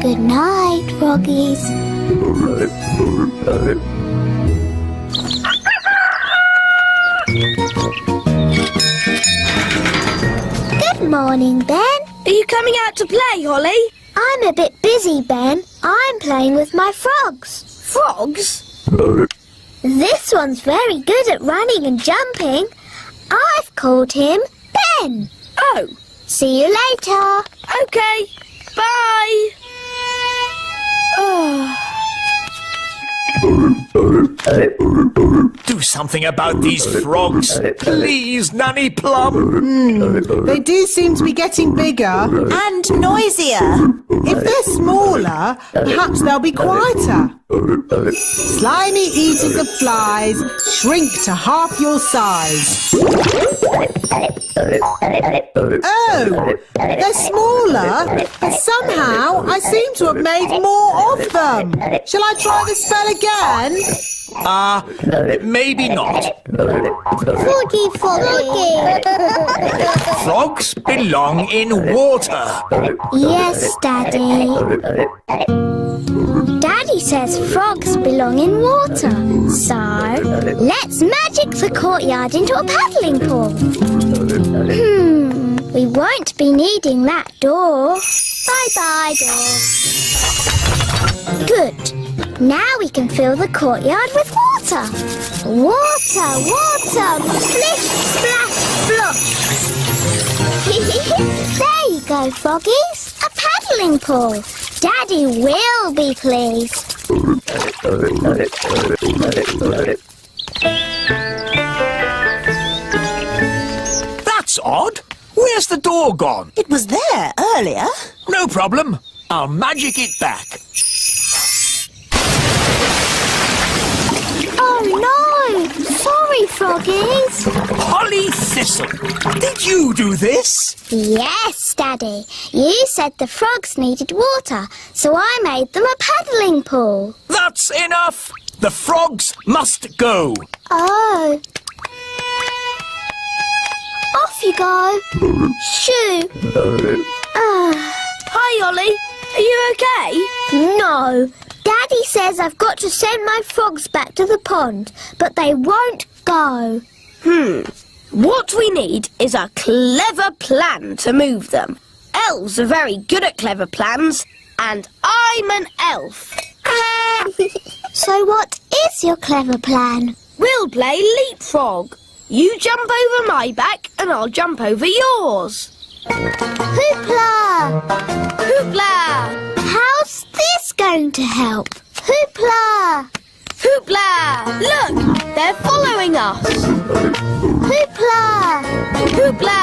Good night, froggies. Good morning, Ben. Are you coming out to play, Holly? I'm a bit busy, Ben. I'm playing with my frogs. Frogs? This one's very good at running and jumping. I've called him Ben. Oh, See you later. okay. Bye. Do something about these frogs. Please, Nanny Plum. They do seem to be getting bigger. And noisier. If they're smaller, perhaps they'll be quieter. Slimy eaters of flies, shrink to half your size. Oh, they're smaller, but somehow I seem to have made more of them. Shall I try the spell again? Maybe not. Froggy, froggy. Frogs belong in water. Yes, Daddy. Daddy says frogs belong in water. So, let's magic the courtyard into a paddling pool. We won't be needing that door. Bye-bye, door. Good. Now we can fill the courtyard with water. Water, water, splish, splash, splosh. There you go, froggies. A paddling pool. Daddy will be pleased. That's odd. Where's the door gone? It was there earlier. No problem. I'll magic it back. Oh no! Froggies. Holly Thistle, did you do this? Yes, Daddy. You said the frogs needed water, so I made them a paddling pool. That's enough. The frogs must go. Oh. Off you go. Shoo. Hi, Ollie. Are you okay? No. Daddy says I've got to send my frogs back to the pond, but they won't go. What we need is a clever plan to move them. Elves are very good at clever plans, and I'm an elf. So what is your clever plan? We'll play leapfrog. You jump over my back and I'll jump over yours. Hoopla! Hoopla! How's this going to help? Hoopla! Hoopla! Look, they're following us. Hoopla! Hoopla!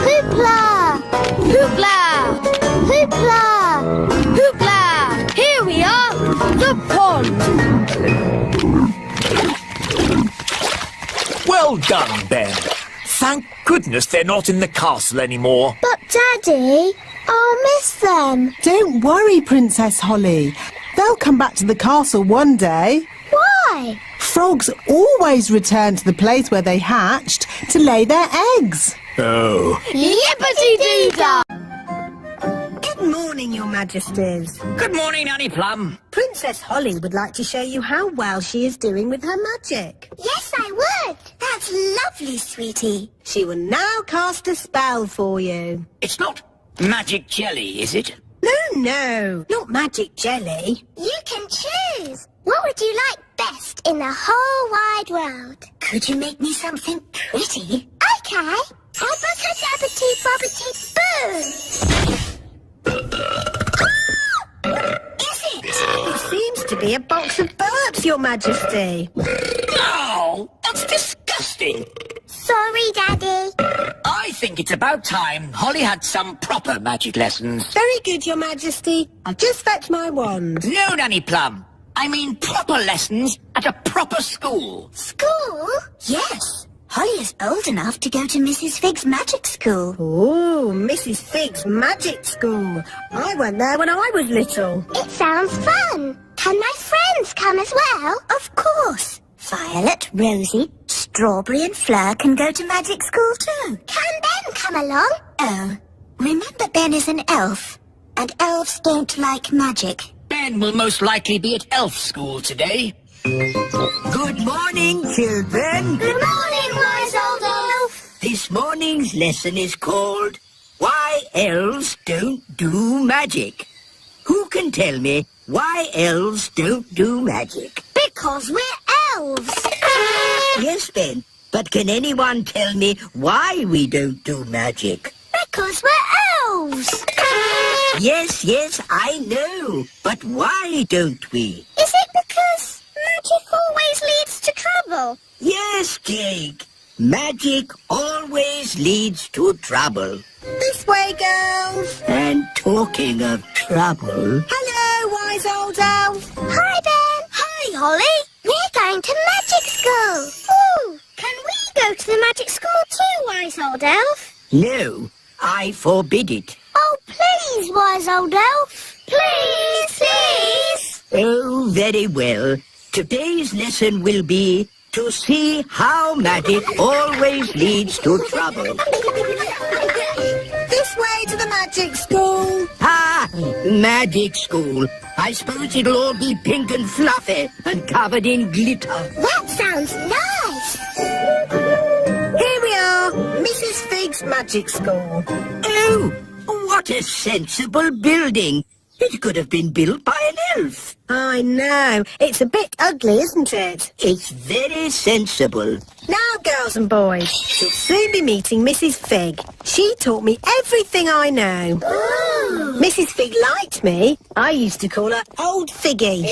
Hoopla! Hoopla! Hoopla! Hoopla! Here we are, the pond. Well done, Ben. Thank goodness they're not in the castle anymore. But Daddy, I'll miss them. Don't worry, Princess Holly. They'll come back to the castle one day. Why? Frogs always return to the place where they hatched to lay their eggs. Oh. Yippity-doo-dah! Good morning, Your Majesties. Good morning, Nanny Plum. Princess Holly would like to show you how well she is doing with her magic. Yes, I would. That's lovely, sweetie. She will now cast a spell for you. It's not magic jelly, is it? No, not magic jelly. You can choose. What would you like best in the whole wide world? Could you make me something pretty? Okay. Abracadabra-boo! Is it? It seems to be a box of birds, Your Majesty. Oh, that's disgusting. Sorry, Daddy. I think it's about time Holly had some proper magic lessons. Very good, Your Majesty. I'll just fetch my wand. No, Nanny Plum. I mean proper lessons at a proper school. School? Yes. Holly is old enough to go to Mrs. Fig's magic school. Oh, Mrs. Fig's magic school. I went there when I was little. It sounds fun. Can my friends come as well? Of course. Violet, Rosie, Strawberry and Fleur can go to magic school too. Can Ben come along? Oh, remember Ben is an elf, and elves don't like magic. Ben will most likely be at elf school today. Good morning, children. Good morning, wise old elf. This morning's lesson is called Why Elves Don't Do Magic. Who can tell me why elves don't do magic? Because we're elves. Yes, Ben, but can anyone tell me why we don't do magic? Because we're elves. Yes, I know. But why don't we? Is it because magic always leads to trouble? Yes, Jake. Magic always leads to trouble. This way, girls. And talking of trouble... Hello, wise old elf. Hi, Ben. Hi, Holly. We're going to magic school. Ooh, can we go to the magic school too, wise old elf? No, I forbid it. Oh, please, wise old elf. Please, please. Oh, very well. Today's lesson will be to see how magic always leads to trouble. This way to the magic school. Ah, magic school. I suppose it'll all be pink and fluffy and covered in glitter. That sounds nice. Here we are, Mrs. Fig's magic school. Oh, what a sensible building. It could have been built by an elf. I know. It's a bit ugly, isn't it? It's very sensible. Now, girls and boys, you'll soon be meeting Mrs. Fig. She taught me everything I know. Ooh. Mrs. Fig liked me. I used to call her Old Figgy.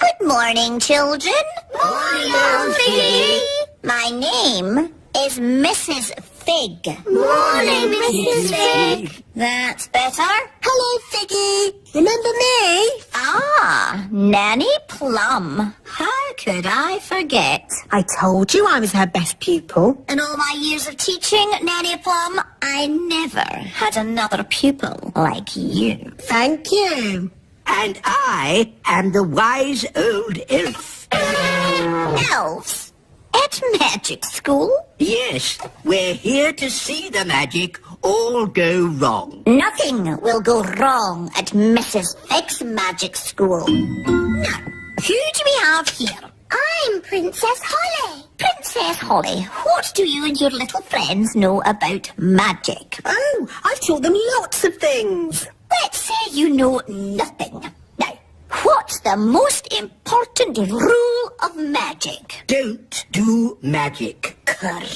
Good morning, children. Morning, Old Figgy. My name is Mrs. Fig. Morning, Mrs. Fig. That's better. Hello, Figgy. Remember me? Ah, Nanny Plum. How could I forget? I told you I was her best pupil. In all my years of teaching, Nanny Plum, I never had another pupil like you. Thank you. And I am the wise old elf. Elves? At magic school? Yes, we're here to see the magic all go wrong. Nothing will go wrong at Mrs. Fig's magic school. Now, who do we have here? I'm Princess Holly. Princess Holly, what do you and your little friends know about magic? Oh, I've taught them lots of things. Let's say you know nothing. Now, what's the most important rule of magic? Don't do magic. Correct.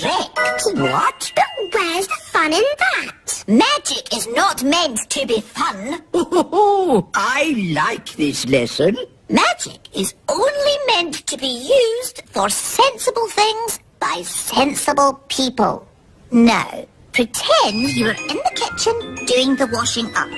What? But where's the fun in that? Magic is not meant to be fun. Oh, I like this lesson. Magic is only meant to be used for sensible things by sensible people. Now, pretend you're in the kitchen doing the washing up.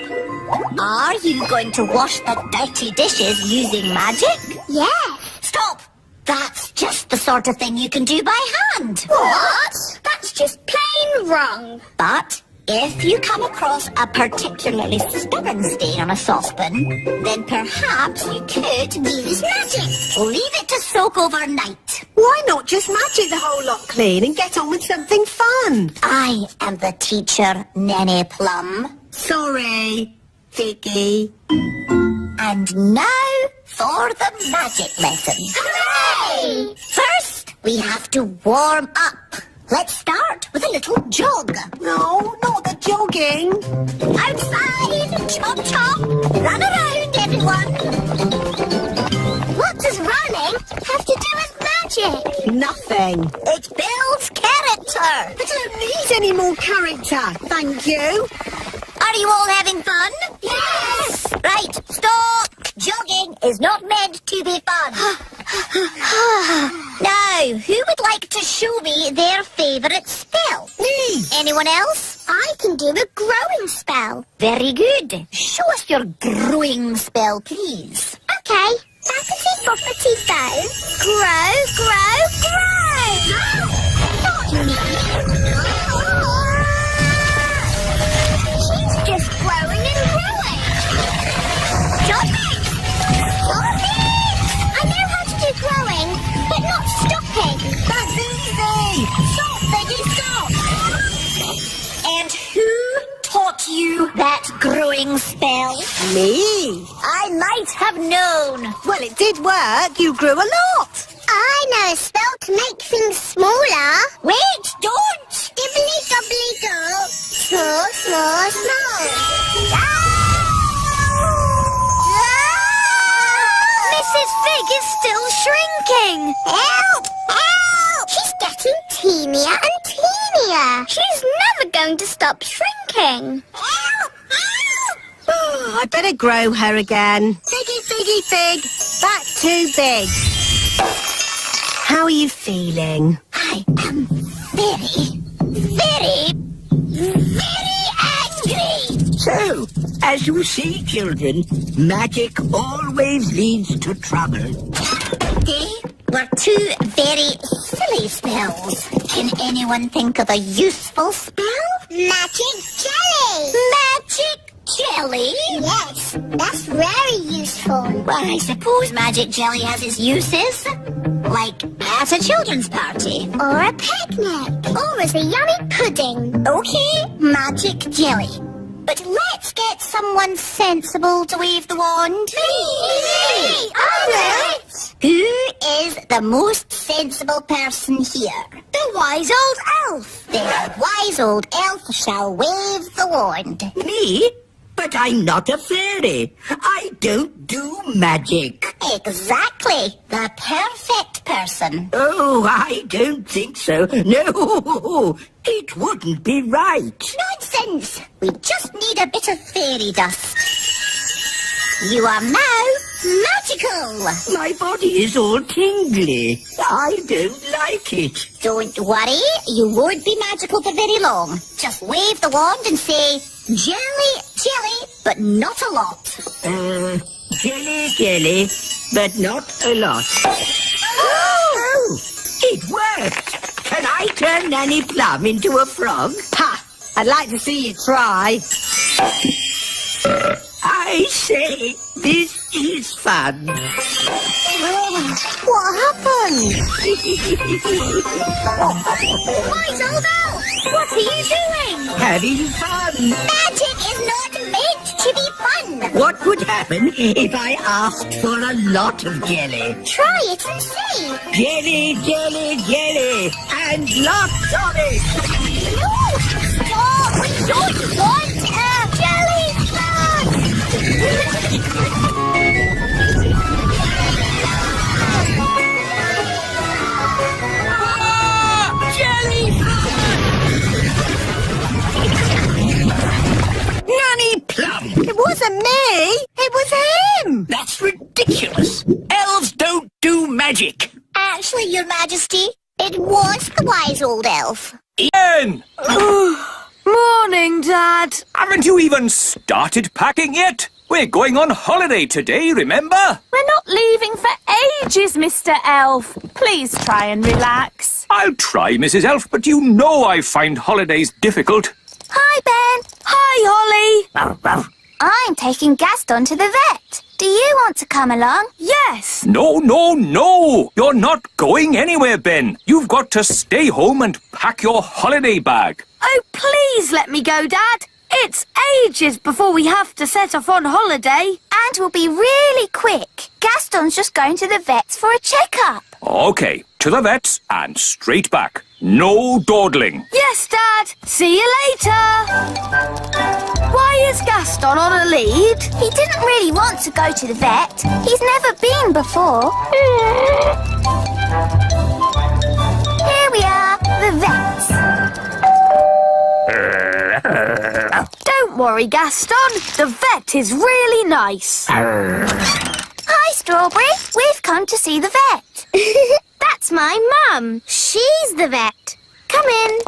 Are you going to wash the dirty dishes using magic? Yes. Stop! That's just the sort of thing you can do by hand. What? That's just plain wrong. But if you come across a particularly stubborn stain on a saucepan, then perhaps you could use magic. Leave it to soak overnight. Why not just magic the whole lot clean and get on with something fun? I am the teacher, Nanny Plum. Sorry, Figgy. And now for the magic lesson. Hooray! First, we have to warm up. Let's start with a little jog. No, not the jogging. Outside, chop chop, run around everyone. What does running have to do with magic? Nothing. It builds character. I don't need any more character, thank you. Are you all having fun? Yes! Right, stop! Jogging is not meant to be fun. Now, who would like to show me their favourite spell? Me. Anyone else? I can do a growing spell. Very good. Show us your growing spell, please. Okay. Bappity boppity bow. Grow, grow, grow! Not me. She's just growing and growing. Stop it! Stop it! I know how to do growing, but not stopping. That's easy. Stop, Peggy, stop! And who taught you that growing spell? Me. I might have known. Well, it did work. You grew a lot. I know a spell to make things smaller. Wait, don't! Dibbly dobbly do. Small, small, small. Mrs. Fig is still shrinking. Help! Help! She's getting teenier and teenier. She's never going to stop shrinking. Help! Help! Oh, I better grow her again. Figgy, figgy, fig. Back too big. How are you feeling? I am very, very, very angry. So, as you see, children, magic always leads to trouble. They were two very silly spells. Can anyone think of a useful spell? Magic jelly. Magic jelly? Yes, that's very useful. Well, I suppose magic jelly has its uses. Like at a children's party. Or a picnic. Or as a yummy pudding. Okay, magic jelly. But let's get someone sensible to wave the wand. Me! I'll do it. Who is the most sensible person here? The wise old elf. The wise old elf shall wave the wand. Me? But I'm not a fairy. I don't do magic. Exactly. The perfect person. Oh, I don't think so. No, it wouldn't be right. Nonsense. We just need a bit of fairy dust. You are now magical. My body is all tingly. I don't like it. Don't worry, you won't be magical for very long. Just wave the wand and say, jelly, jelly, but not a lot. Jelly, jelly, but not a lot. Oh, it worked. Can I turn Nanny Plum into a frog? Ha! I'd like to see you try. I say, this is fun. What happened? Wise old elf! What are you doing? Having fun. Magic is not meant to be fun. What would happen if I asked for a lot of jelly? Try it and see. Jelly, jelly, jelly, and lots of it. No! Stop! We don't want a Nanny Plum! It wasn't me. It was him. That's ridiculous. Elves don't do magic. Actually, Your Majesty, it was the wise old elf. Ian! Morning, Dad. Haven't you even started packing yet? We're going on holiday today, remember? We're not leaving for ages, Mr. Elf. Please try and relax. I'll try, Mrs. Elf, but you know I find holidays difficult. Hi, Ben. Hi, Holly. I'm taking Gaston to the vet. Do you want to come along? Yes. No, no, no! You're not going anywhere, Ben. You've got to stay home and pack your holiday bag. Oh, please let me go, Dad. It's ages before we have to set off on holiday. And we'll be really quick. Gaston's just going to the vet's for a checkup. Okay, to the vets and straight back. No dawdling. Yes, Dad. See you later. Why is Gaston on a lead? He didn't really want to go to the vet. He's never been before. Here we are, the vets. Don't worry, Gaston. The vet is really nice. Hi, Strawberry. We've come to see the vet. That's my mum. She's the vet. Come in.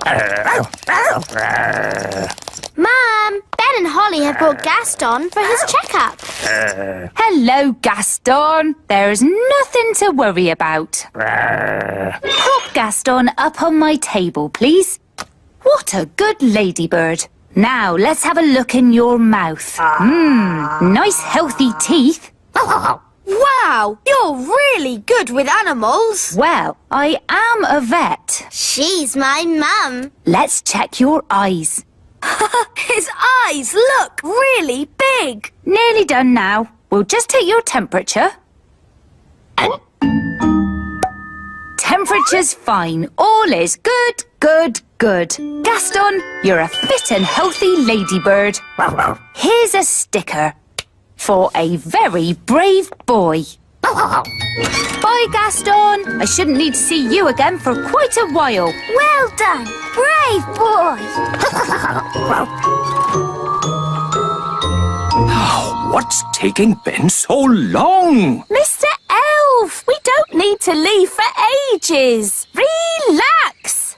Mum, Ben and Holly have brought Gaston for his checkup. Hello, Gaston. There's nothing to worry about. Prop Gaston up on my table, please. What a good ladybird. Now, let's have a look in your mouth. Nice healthy teeth. Wow, you're really good with animals. Well, I am a vet. She's my mum. Let's check your eyes. His eyes look really big. Nearly done now. We'll just take your temperature. Temperature's fine. All is good, good, good. Gaston, you're a fit and healthy ladybird. Here's a sticker for a very brave boy. Bye, Gaston. I shouldn't need to see you again for quite a while. Well done. Brave boy. What's taking Ben so long? Mr. Elf, we don't need to leave for ages. Relax.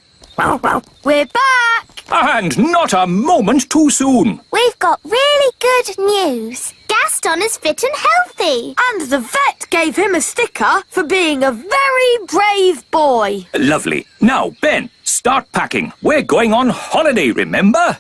We're back. And not a moment too soon. We've got really good news. Gaston is fit and healthy. And the vet gave him a sticker for being a very brave boy. Lovely. Now, Ben, start packing. We're going on holiday, remember?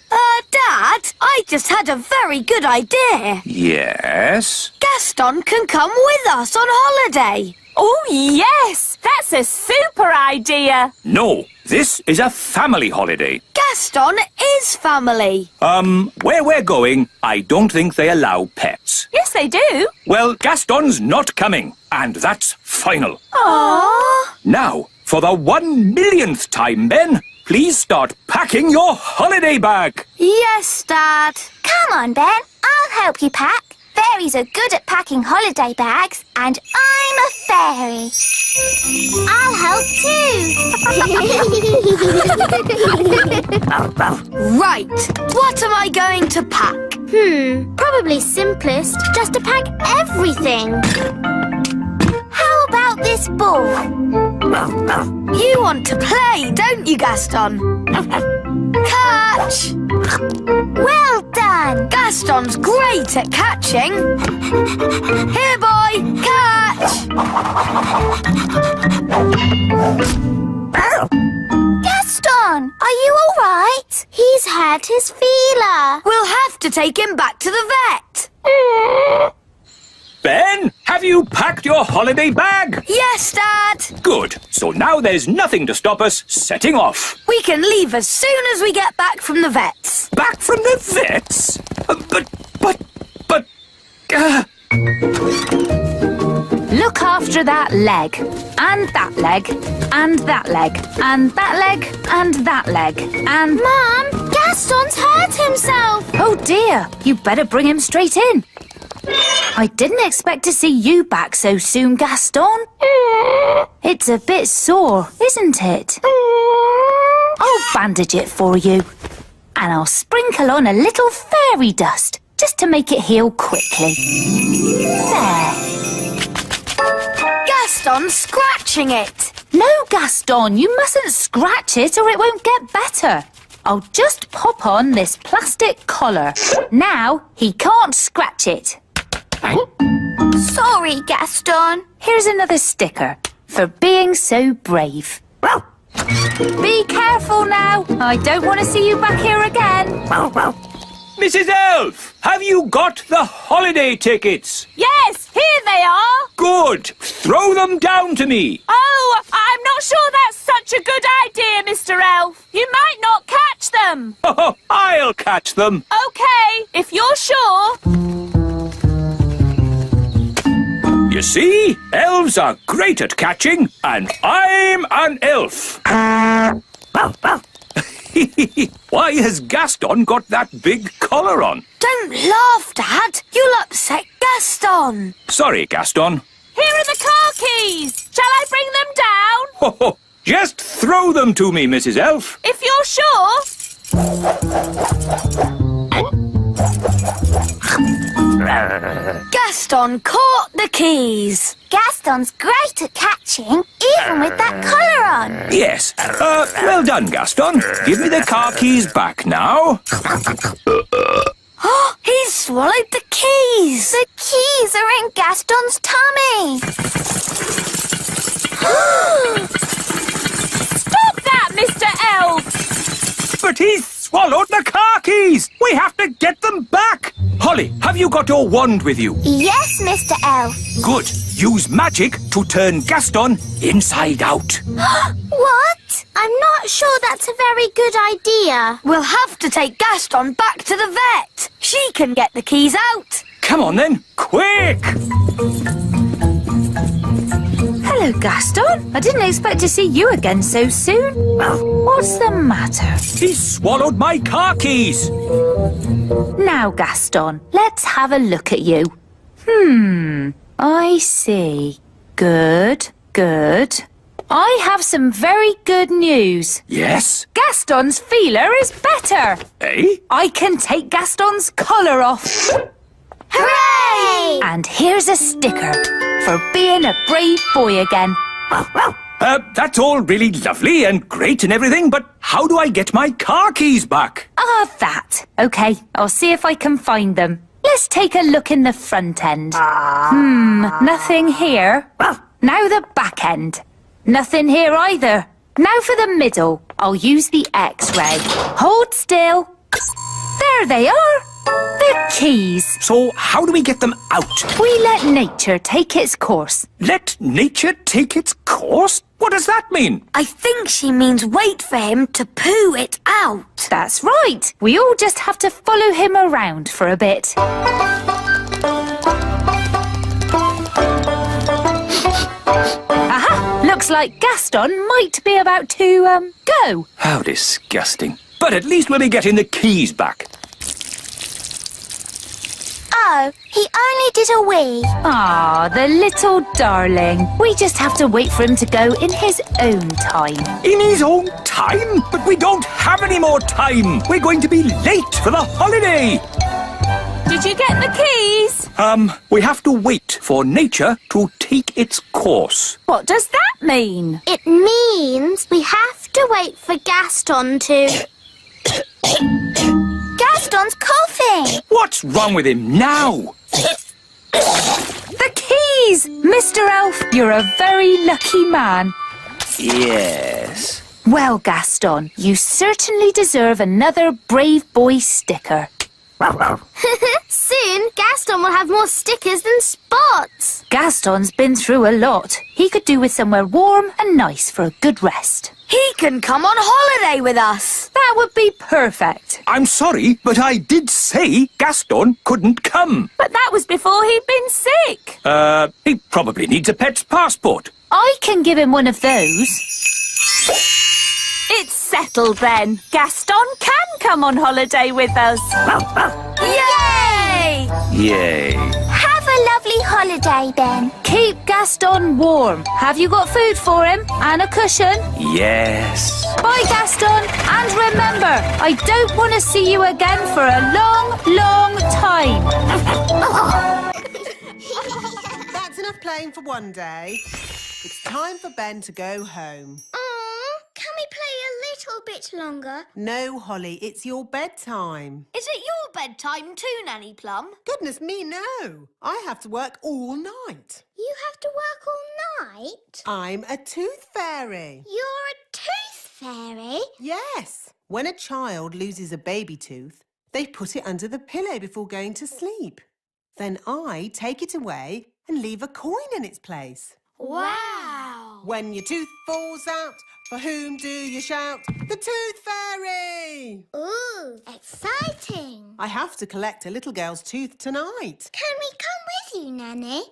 Dad, I just had a very good idea. Yes? Gaston can come with us on holiday. Oh, yes. That's a super idea. No, this is a family holiday. Gaston is family. Where we're going, I don't think they allow pets. Yes, they do. Well, Gaston's not coming, and that's final. Aww. Now, for the 1,000,000th time, Ben, please start packing your holiday bag. Yes, Dad. Come on, Ben. I'll help you pack. Fairies are good at packing holiday bags, and I'm a fairy. I'll help too. Right. What am I going to pack? Probably simplest just to pack everything. How about this ball? You want to play, don't you, Gaston? Catch! Well done. Gaston's great at catching. Here, boy, catch! hurt his feeler. We'll have to take him back to the vet. Ben, have you packed your holiday bag? Yes, Dad. Good. So now there's nothing to stop us setting off. We can leave as soon as we get back from the vets. Back from the vets? But... Look after that leg, and that leg, and that leg, and that leg, and that leg, and... Mum, Gaston's hurt himself. Oh dear, you better bring him straight in. I didn't expect to see you back so soon, Gaston. It's a bit sore, isn't it? I'll bandage it for you. And I'll sprinkle on a little fairy dust, just to make it heal quickly. There. Gaston's scratching it. No, Gaston, you mustn't scratch it or it won't get better. I'll just pop on this plastic collar. Now he can't scratch it. Sorry, Gaston. Here's another sticker for being so brave. Be careful now. I don't want to see you back here again. Mrs. Elf, have you got the holiday tickets? Yes, here they are. Good. Throw them down to me. Oh, I'm not sure that's such a good idea, Mr. Elf. You might not catch them. Oh, I'll catch them. Okay, if you're sure. You see, elves are great at catching, and I'm an elf. Why has Gaston got that big collar on? Don't laugh, Dad. You'll upset Gaston. Sorry, Gaston. Here are the car keys. Shall I bring them down? Oh, just throw them to me, Mrs. Elf. If you're sure. Gaston caught the keys. Gaston's great at catching, even with that collar on. Yes. Well done, Gaston. Give me the car keys back now. Oh, he's swallowed the keys. The keys are in Gaston's tummy. Stop that, Mr. Elf! But he's swallowed the car keys. We have to get them back. Holly, have you got your wand with you? Yes, Mr. Elf. Good. Use magic to turn Gaston inside out. What? I'm not sure that's a very good idea. We'll have to take Gaston back to the vet. She can get the keys out. Come on then, quick! Hello, Gaston. I didn't expect to see you again so soon. What's the matter? He swallowed my car keys. Now, Gaston, let's have a look at you. I see. Good, good. I have some very good news. Yes? Gaston's feeler is better. Eh? I can take Gaston's collar off. Hooray! And here's a sticker for being a brave boy again. That's all really lovely and great and everything, but how do I get my car keys back? That. Okay, I'll see if I can find them. Let's take a look in the front end. Nothing here. Now the back end. Nothing here either. Now for the middle. I'll use the X-ray. Hold still. There they are. The keys. So how do we get them out? We let nature take its course. Let nature take its course? What does that mean? I think she means wait for him to poo it out. That's right. We all just have to follow him around for a bit. Aha! Looks like Gaston might be about to, go. How disgusting. But at least we'll be getting the keys back. Oh, he only did a wee. Ah, the little darling. We just have to wait for him to go in his own time. In his own time? But we don't have any more time. We're going to be late for the holiday. Did you get the keys? We have to wait for nature to take its course. What does that mean? It means we have to wait for Gaston to... Gaston's coughing. What's wrong with him now? The keys! Mr. Elf, you're a very lucky man. Yes. Well, Gaston, you certainly deserve another Brave Boy sticker. Soon, Gaston will have more stickers than Spots. Gaston's been through a lot. He could do with somewhere warm and nice for a good rest. He can come on holiday with us. That would be perfect. I'm sorry, but I did say Gaston couldn't come. But that was before he'd been sick. He probably needs a pet's passport. I can give him one of those. It's settled then. Gaston can come on holiday with us. Yay! Yay. Have a lovely holiday, Ben. Keep Gaston warm. Have you got food for him? And a cushion? Yes. Bye, Gaston. And remember, I don't want to see you again for a long, long time. That's enough playing for one day. It's time for Ben to go home. Can we play a little bit longer? No, Holly, it's your bedtime. Is it your bedtime too, Nanny Plum? Goodness me, no. I have to work all night. You have to work all night? I'm a tooth fairy. You're a tooth fairy? Yes. When a child loses a baby tooth, they put it under the pillow before going to sleep. Then I take it away and leave a coin in its place. Wow! When your tooth falls out, for whom do you shout? The Tooth Fairy! Ooh, exciting. I have to collect a little girl's tooth tonight. Can we come with you, Nanny?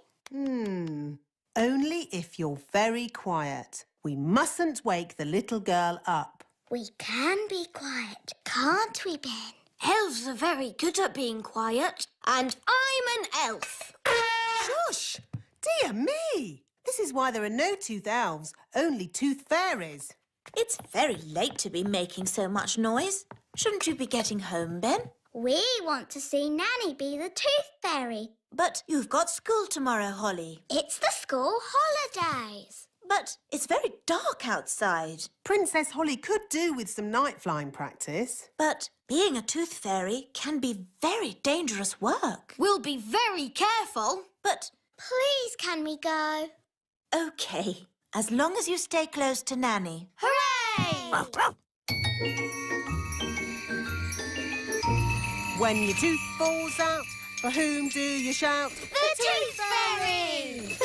Only if you're very quiet. We mustn't wake the little girl up. We can be quiet, can't we, Ben? Elves are very good at being quiet, and I'm an elf. Shush! Dear me! This is why there are no tooth elves, only tooth fairies. It's very late to be making so much noise. Shouldn't you be getting home, Ben? We want to see Nanny be the tooth fairy. But you've got school tomorrow, Holly. It's the school holidays. But it's very dark outside. Princess Holly could do with some night flying practice. But being a tooth fairy can be very dangerous work. We'll be very careful. But Please, can we go? OK, as long as you stay close to Nanny. Hooray! When your tooth falls out, for whom do you shout? The Tooth Fairy!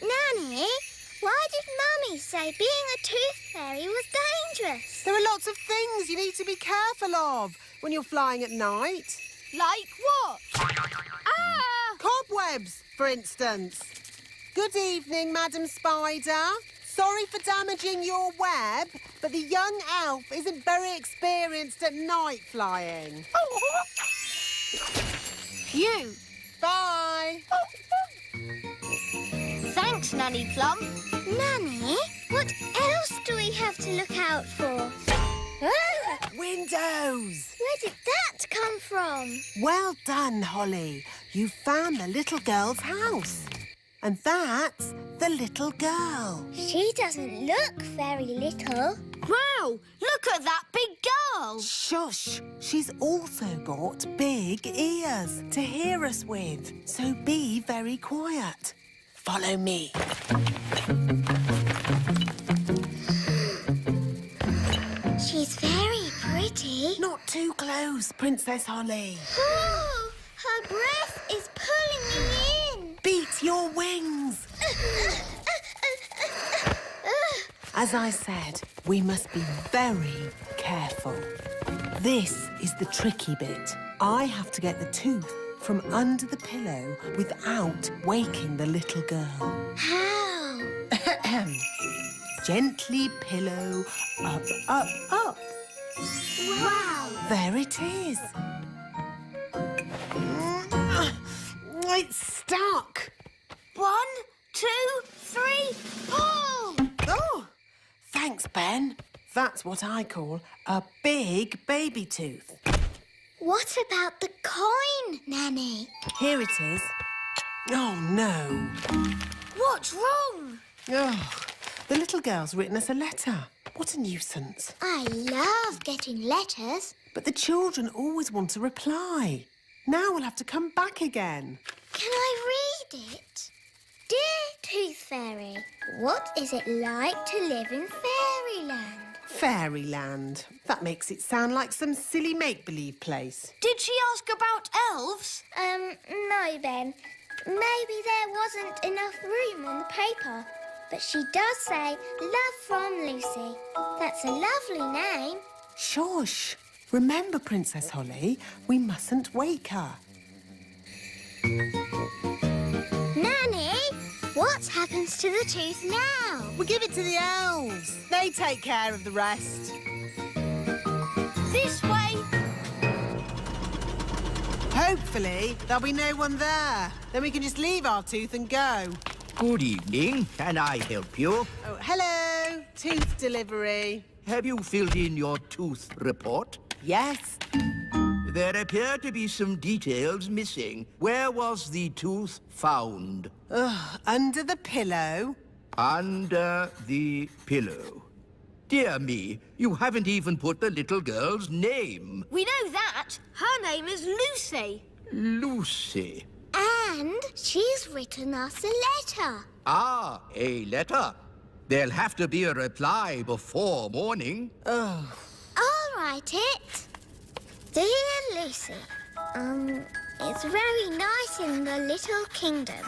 Nanny, why did Mummy say being a tooth fairy was dangerous? There are lots of things you need to be careful of when you're flying at night. Like what? Ah! Cobwebs, for instance. Good evening, Madam Spider. Sorry for damaging your web, but the young elf isn't very experienced at night flying. Phew. Bye. Thanks, Nanny Plum. Nanny, what else do we have to look out for? Ah! Windows. Where did that come from? Well done, Holly. You found the little girl's house. And that's the little girl. She doesn't look very little. Wow, look at that big girl. Shush! She's also got big ears to hear us with. So be very quiet. Follow me. She's very pretty. Not too close, Princess Holly. Oh, her breath is pulling me in. Beat your wings. As I said, we must be very careful. This is the tricky bit. I have to get the tooth from under the pillow without waking the little girl. How? Gently pillow, up, up, up. Wow. There it is. It's stuck. 1, 2, 3, pull! Oh, thanks, Ben. That's what I call a big baby tooth. What about the coin, Nanny? Here it is. Oh, no. What's wrong? Oh, the little girl's written us a letter. What a nuisance. I love getting letters. But the children always want a reply. Now we'll have to come back again. Can I read it? Dear Tooth Fairy, what is it like to live in fairyland? fairyland. Fairyland. That makes it sound like some silly make-believe place. Did she ask about elves? No, Ben. Maybe there wasn't enough room on the paper. But she does say, love from Lucy. That's a lovely name. Shush. Remember, Princess Holly, we mustn't wake her. Nanny, what happens to the tooth now? We give it to the elves. They take care of the rest. This way. Hopefully, there'll be no one there. Then we can just leave our tooth and go. Good evening. Can I help you? Oh, hello. Tooth delivery. Have you filled in your tooth report? Yes. There appear to be some details missing. Where was the tooth found? Under the pillow. Under the pillow. Dear me, you haven't even put the little girl's name. We know that. Her name is Lucy. Lucy. And she's written us a letter. Ah, a letter. There'll have to be a reply before morning. I'll write it. Dear Lucy, it's very nice in the little kingdom.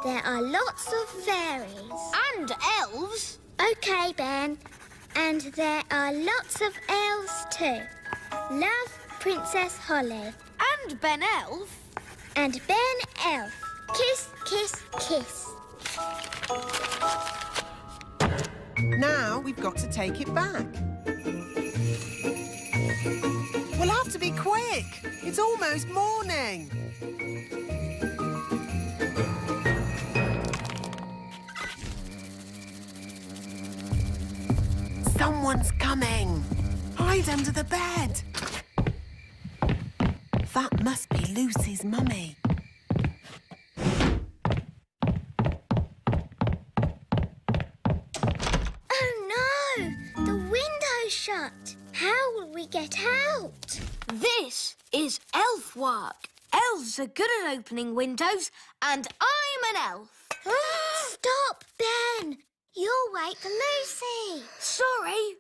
There are lots of fairies. And elves. Okay, Ben. And there are lots of elves too. Love, Princess Holly. And Ben Elf. And Ben Elf. Kiss, kiss, kiss. Now we've got to take it back. We'll have to be quick. It's almost morning. Someone's coming. Hide under the bed. That must be Lucy's mummy. Oh no! The window's shut. How will we get out? This is elf work. Elves are good at opening windows, and I'm an elf. Stop, Ben! You'll wake Lucy. Sorry.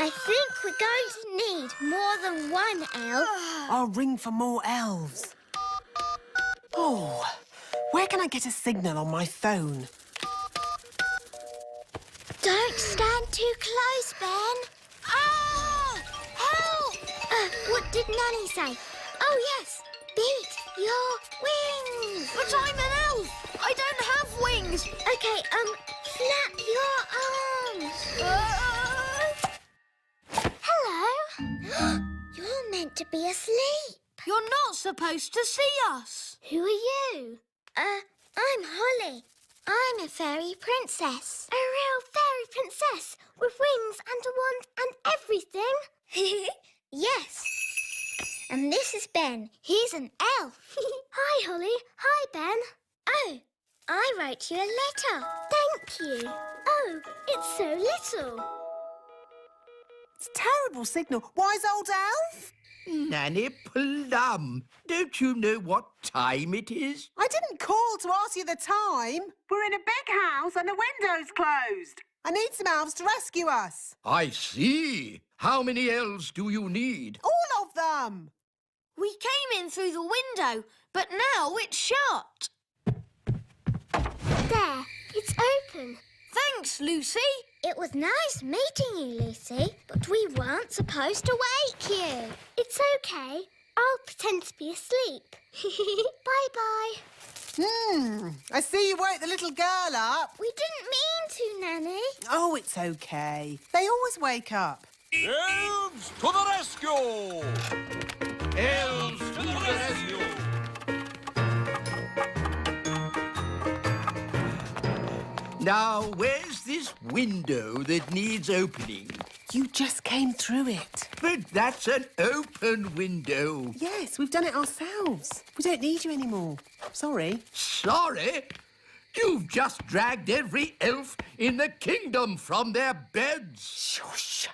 I think we're going to need more than one elf. I'll ring for more elves. Oh, where can I get a signal on my phone? Don't stand too close, Ben. Ah! Help! What did Nanny say? Oh, yes. Beat your wings. But I'm an elf. I don't have wings. Okay, flap your arms. Hello. You're meant to be asleep. You're not supposed to see us. Who are you? I'm Holly. I'm a fairy princess. A real fairy princess with wings and a wand and everything? Yes. And this is Ben. He's an elf. Hi, Holly. Hi, Ben. Oh, I wrote you a letter. Thank you. Oh, it's so little. It's a terrible signal. Wise old elf? Nanny Plum, don't you know what time it is? I didn't call to ask you the time. We're in a big house and the window's closed. I need some elves to rescue us. I see. How many elves do you need? All of them. We came in through the window, but now it's shut. There, it's open. Thanks, Lucy. It was nice meeting you, Lucy, but we weren't supposed to wake you. It's okay. I'll pretend to be asleep. Bye-bye. I see you woke the little girl up. We didn't mean to, Nanny. Oh, it's okay. They always wake up. Elves to the rescue! Elves to the rescue! Now, where's this window that needs opening? You just came through it. But that's an open window. Yes, we've done it ourselves. We don't need you anymore. Sorry. Sorry? You've just dragged every elf in the kingdom from their beds. Shush.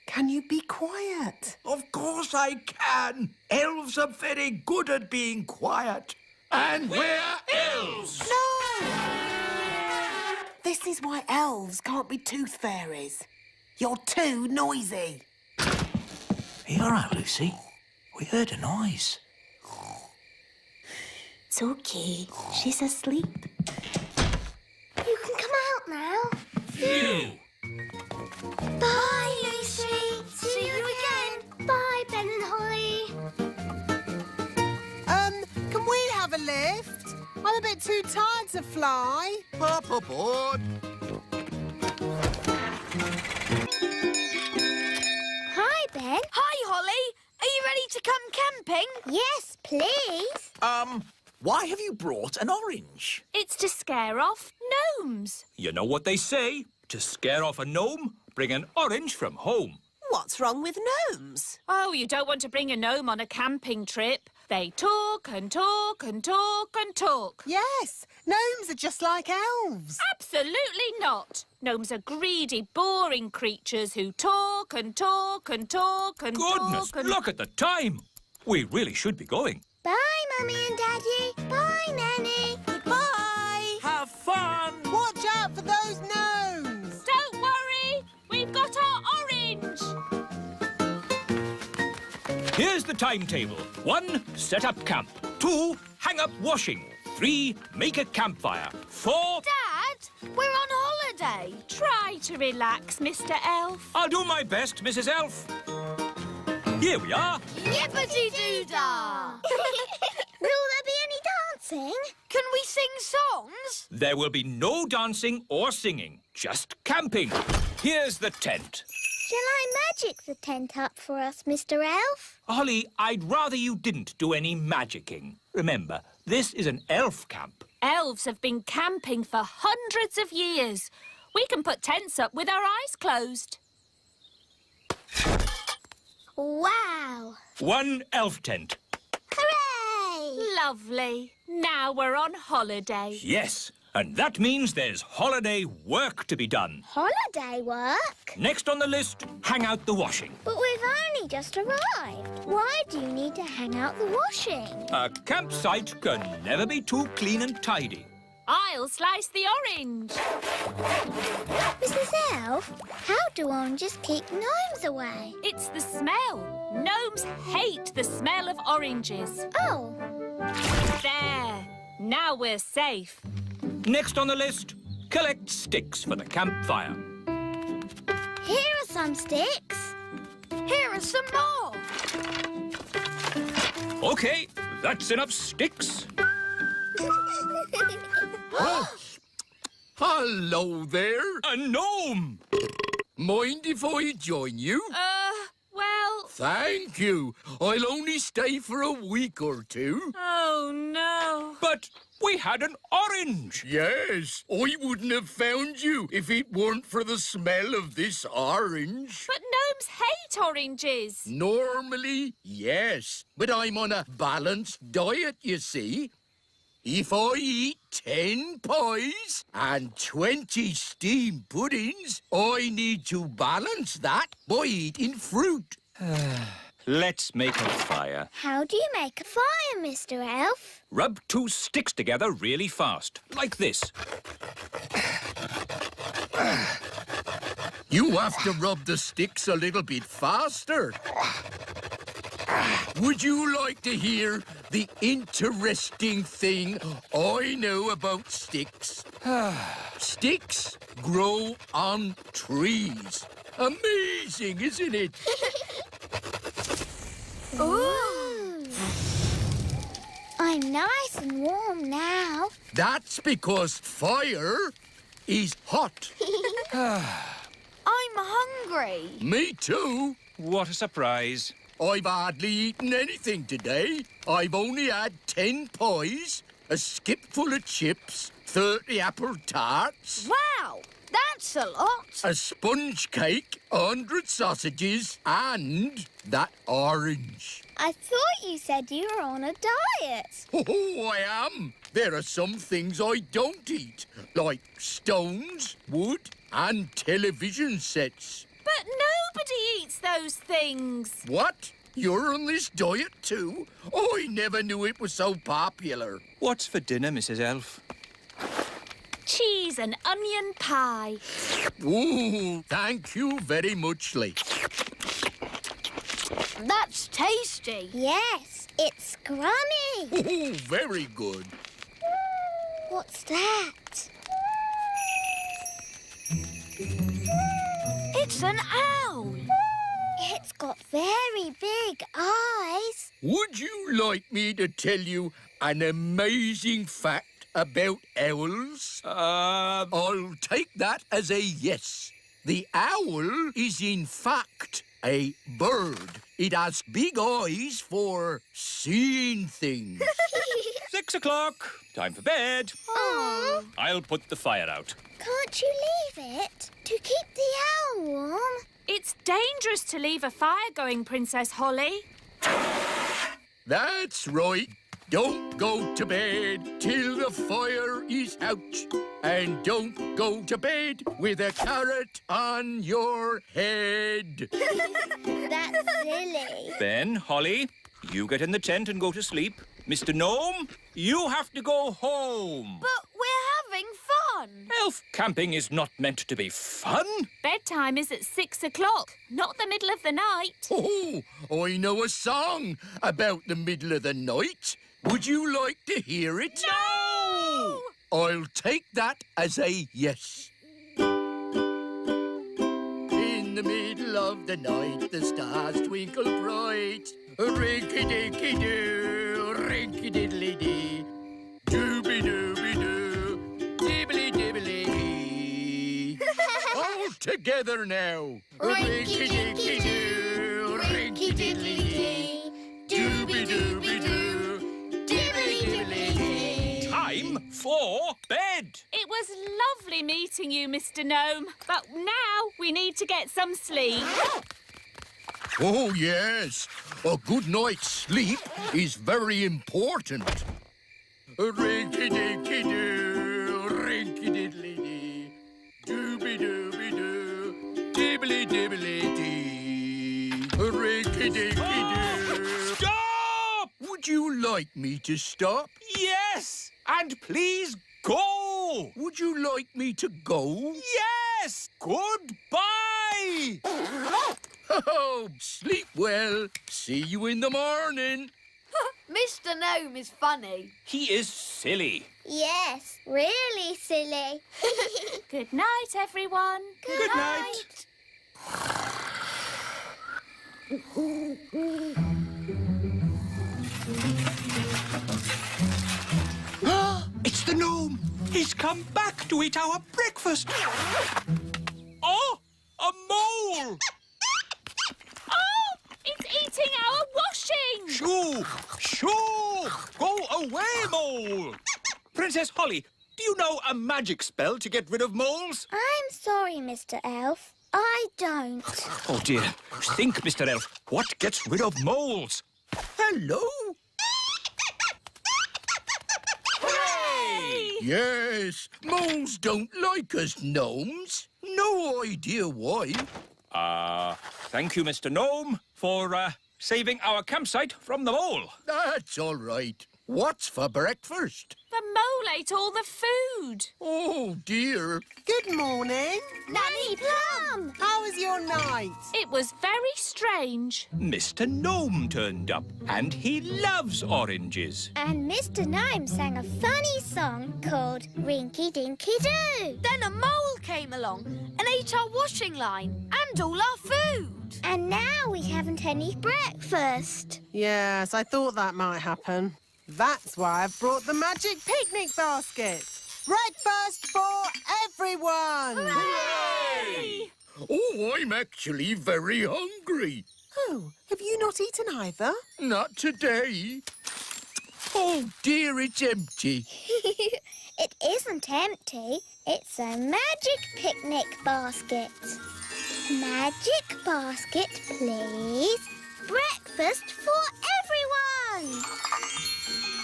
Can you be quiet? Of course I can. Elves are very good at being quiet. And we're elves. No! is why elves can't be tooth fairies. You're too noisy. Are you all right, Lucy? We heard a noise. It's okay. She's asleep. You can come out now. Phew! Bye, Lucy. See you again. Bye, Ben and Holly. Can we have a lift? I'm a bit too tired to fly. Hop aboard. Hi, Ben. Hi, Holly. Are you ready to come camping? Yes, please. Why have you brought an orange? It's to scare off gnomes. You know what they say? To scare off a gnome, bring an orange from home. What's wrong with gnomes? Oh, you don't want to bring a gnome on a camping trip. They talk and talk and talk and talk. Yes, gnomes are just like elves. Absolutely not. Gnomes are greedy, boring creatures who talk and talk and talk and Goodness, talk and... look at the time. We really should be going. Bye, Mummy and Daddy. Bye, Nanny. Goodbye. Have fun! Watch out for those gnomes. Don't worry, we've got our orange. Here's the timetable. 1, set up camp. 2, hang up washing. 3, make a campfire. 4... Dad, we're on holiday. Try to relax, Mr. Elf. I'll do my best, Mrs. Elf. Here we are. Yippity-doo-dah. Will there be any dancing? Can we sing songs? There will be no dancing or singing, just camping. Here's the tent. Shall I magic the tent up for us, Mr. Elf? Holly, I'd rather you didn't do any magicking. Remember, this is an elf camp. Elves have been camping for hundreds of years. We can put tents up with our eyes closed. Wow! 1 elf tent. Hooray! Lovely. Now we're on holiday. Yes, and that means there's holiday work to be done. Holiday work? Next on the list, hang out the washing. But we've only just arrived. Why do you need to hang out the washing? A campsite can never be too clean and tidy. I'll slice the orange. Mrs. Elf, how do oranges keep gnomes away? It's the smell. Gnomes hate the smell of oranges. Oh, There. Now we're safe. Next on the list, collect sticks for the campfire. here are some sticks. Here are some more. OK, that's enough sticks. Hello there. A gnome! Mind if I join you? Well... Thank you. I'll only stay for a week or two. Oh, no. But we had an orange. Yes, I wouldn't have found you if it weren't for the smell of this orange. But gnomes hate oranges. Normally, yes, but I'm on a balanced diet, you see. If I eat 10 pies and 20 steamed puddings, I need to balance that by eating fruit. Let's make a fire. How do you make a fire, Mr. Elf? Rub 2 sticks together really fast, like this. You have to rub the sticks a little bit faster. Would you like to hear the interesting thing I know about sticks? Sticks grow on trees. Amazing, isn't it? Ooh! I'm nice and warm now. That's because fire is hot. I'm hungry. Me too. What a surprise. I've hardly eaten anything today. I've only had 10 pies, a skip full of chips, 30 apple tarts, Wow, that's a lot. a sponge cake, 100 sausages, and that orange. I thought you said you were on a diet. Oh, I am. There are some things I don't eat, like stones, wood, and television sets. But nobody eats those things. What? You're on this diet too? I never knew it was so popular. What's for dinner, Mrs. Elf? cheese and onion pie. Ooh, thank you very much, Lee. That's tasty. Yes, it's scrummy. Ooh, very good. What's that? It's an owl. It's got very big eyes. Would you like me to tell you an amazing fact about owls? I'll take that as a yes. The owl is in fact a bird. It has big eyes for seeing things. 6 o'clock. Time for bed. Aww. I'll put the fire out. Can't you leave it to keep the owl warm? It's dangerous to leave a fire going, Princess Holly. That's right. Don't go to bed till the fire is out. And don't go to bed with a carrot on your head. That's silly. Ben, Holly, you get in the tent and go to sleep. Mr. Gnome, you have to go home. But we're having fun. Elf camping is not meant to be fun. Bedtime is at 6 o'clock, not the middle of the night. Oh, I know a song about the middle of the night. Would you like to hear it? No! I'll take that as a yes. In the middle of the night, the stars twinkle bright. Rinky-dinky-doo, rinky-diddly-dee. Dooby-dooby-doo, dibbly-dibbly-dee. All together now. Rinky-dinky-doo, rinky-diddly-dee. Dooby-dooby-doo, dibbly-dibbly-dee. Time for bed. It was lovely meeting you, Mr. Gnome, but now we need to get some sleep. Oh, yes. A good night's sleep is very important. Rinky-dinky-doo, rinky-diddly-dee. Dooby-dooby-doo, dibbly-dibbly-dee. Rinky-dinky-doo. Stop! Would you like me to stop? Yes! And please go! Would you like me to go? Yes! Goodbye! Oh, sleep well. See you in the morning. Mr. Gnome is funny. He is silly. Yes, really silly. Good night, everyone. Good night. It's the gnome. He's come back to eat our breakfast. Oh, a mole! Oh, it's eating our washing. Shoo! Shoo! Go away, mole! Princess Holly, do you know a magic spell to get rid of moles? I'm sorry, Mr. Elf. I don't. Oh, dear. Think, Mr. Elf. What gets rid of moles? Hello? Hooray! Yes, moles don't like us gnomes. No idea why. Thank you, Mr. Gnome, for saving our campsite from the mole. That's all right. What's for breakfast? The mole ate all the food. Oh, dear. Good morning. Nanny Plum! How was your night? It was very strange. Mr. Gnome turned up, and he loves oranges. And Mr. Gnome sang a funny song called Rinky Dinky Doo. Then a mole came along and ate our washing line and all our food. And now we haven't any breakfast. Yes, I thought that might happen. That's why I've brought the magic picnic basket. Breakfast for everyone! Hooray! Oh, I'm actually very hungry. Oh, have you not eaten either? Not today. Oh, dear, it's empty. It isn't empty. It's a magic picnic basket. Magic basket, please. Breakfast for everyone!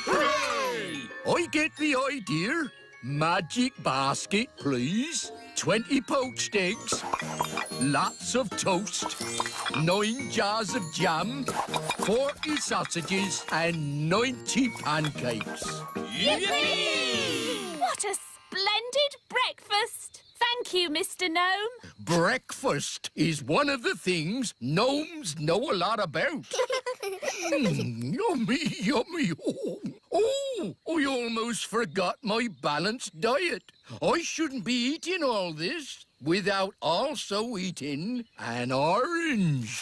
Hooray! I get the idea. Magic basket, please. 20 poached eggs, lots of toast, 9 jars of jam, 40 sausages and 90 pancakes. Yippee! What a splendid breakfast. Thank you, Mr. Gnome. Breakfast is one of the things gnomes know a lot about. Yummy, yummy. Oh, I almost forgot my balanced diet. I shouldn't be eating all this without also eating an orange.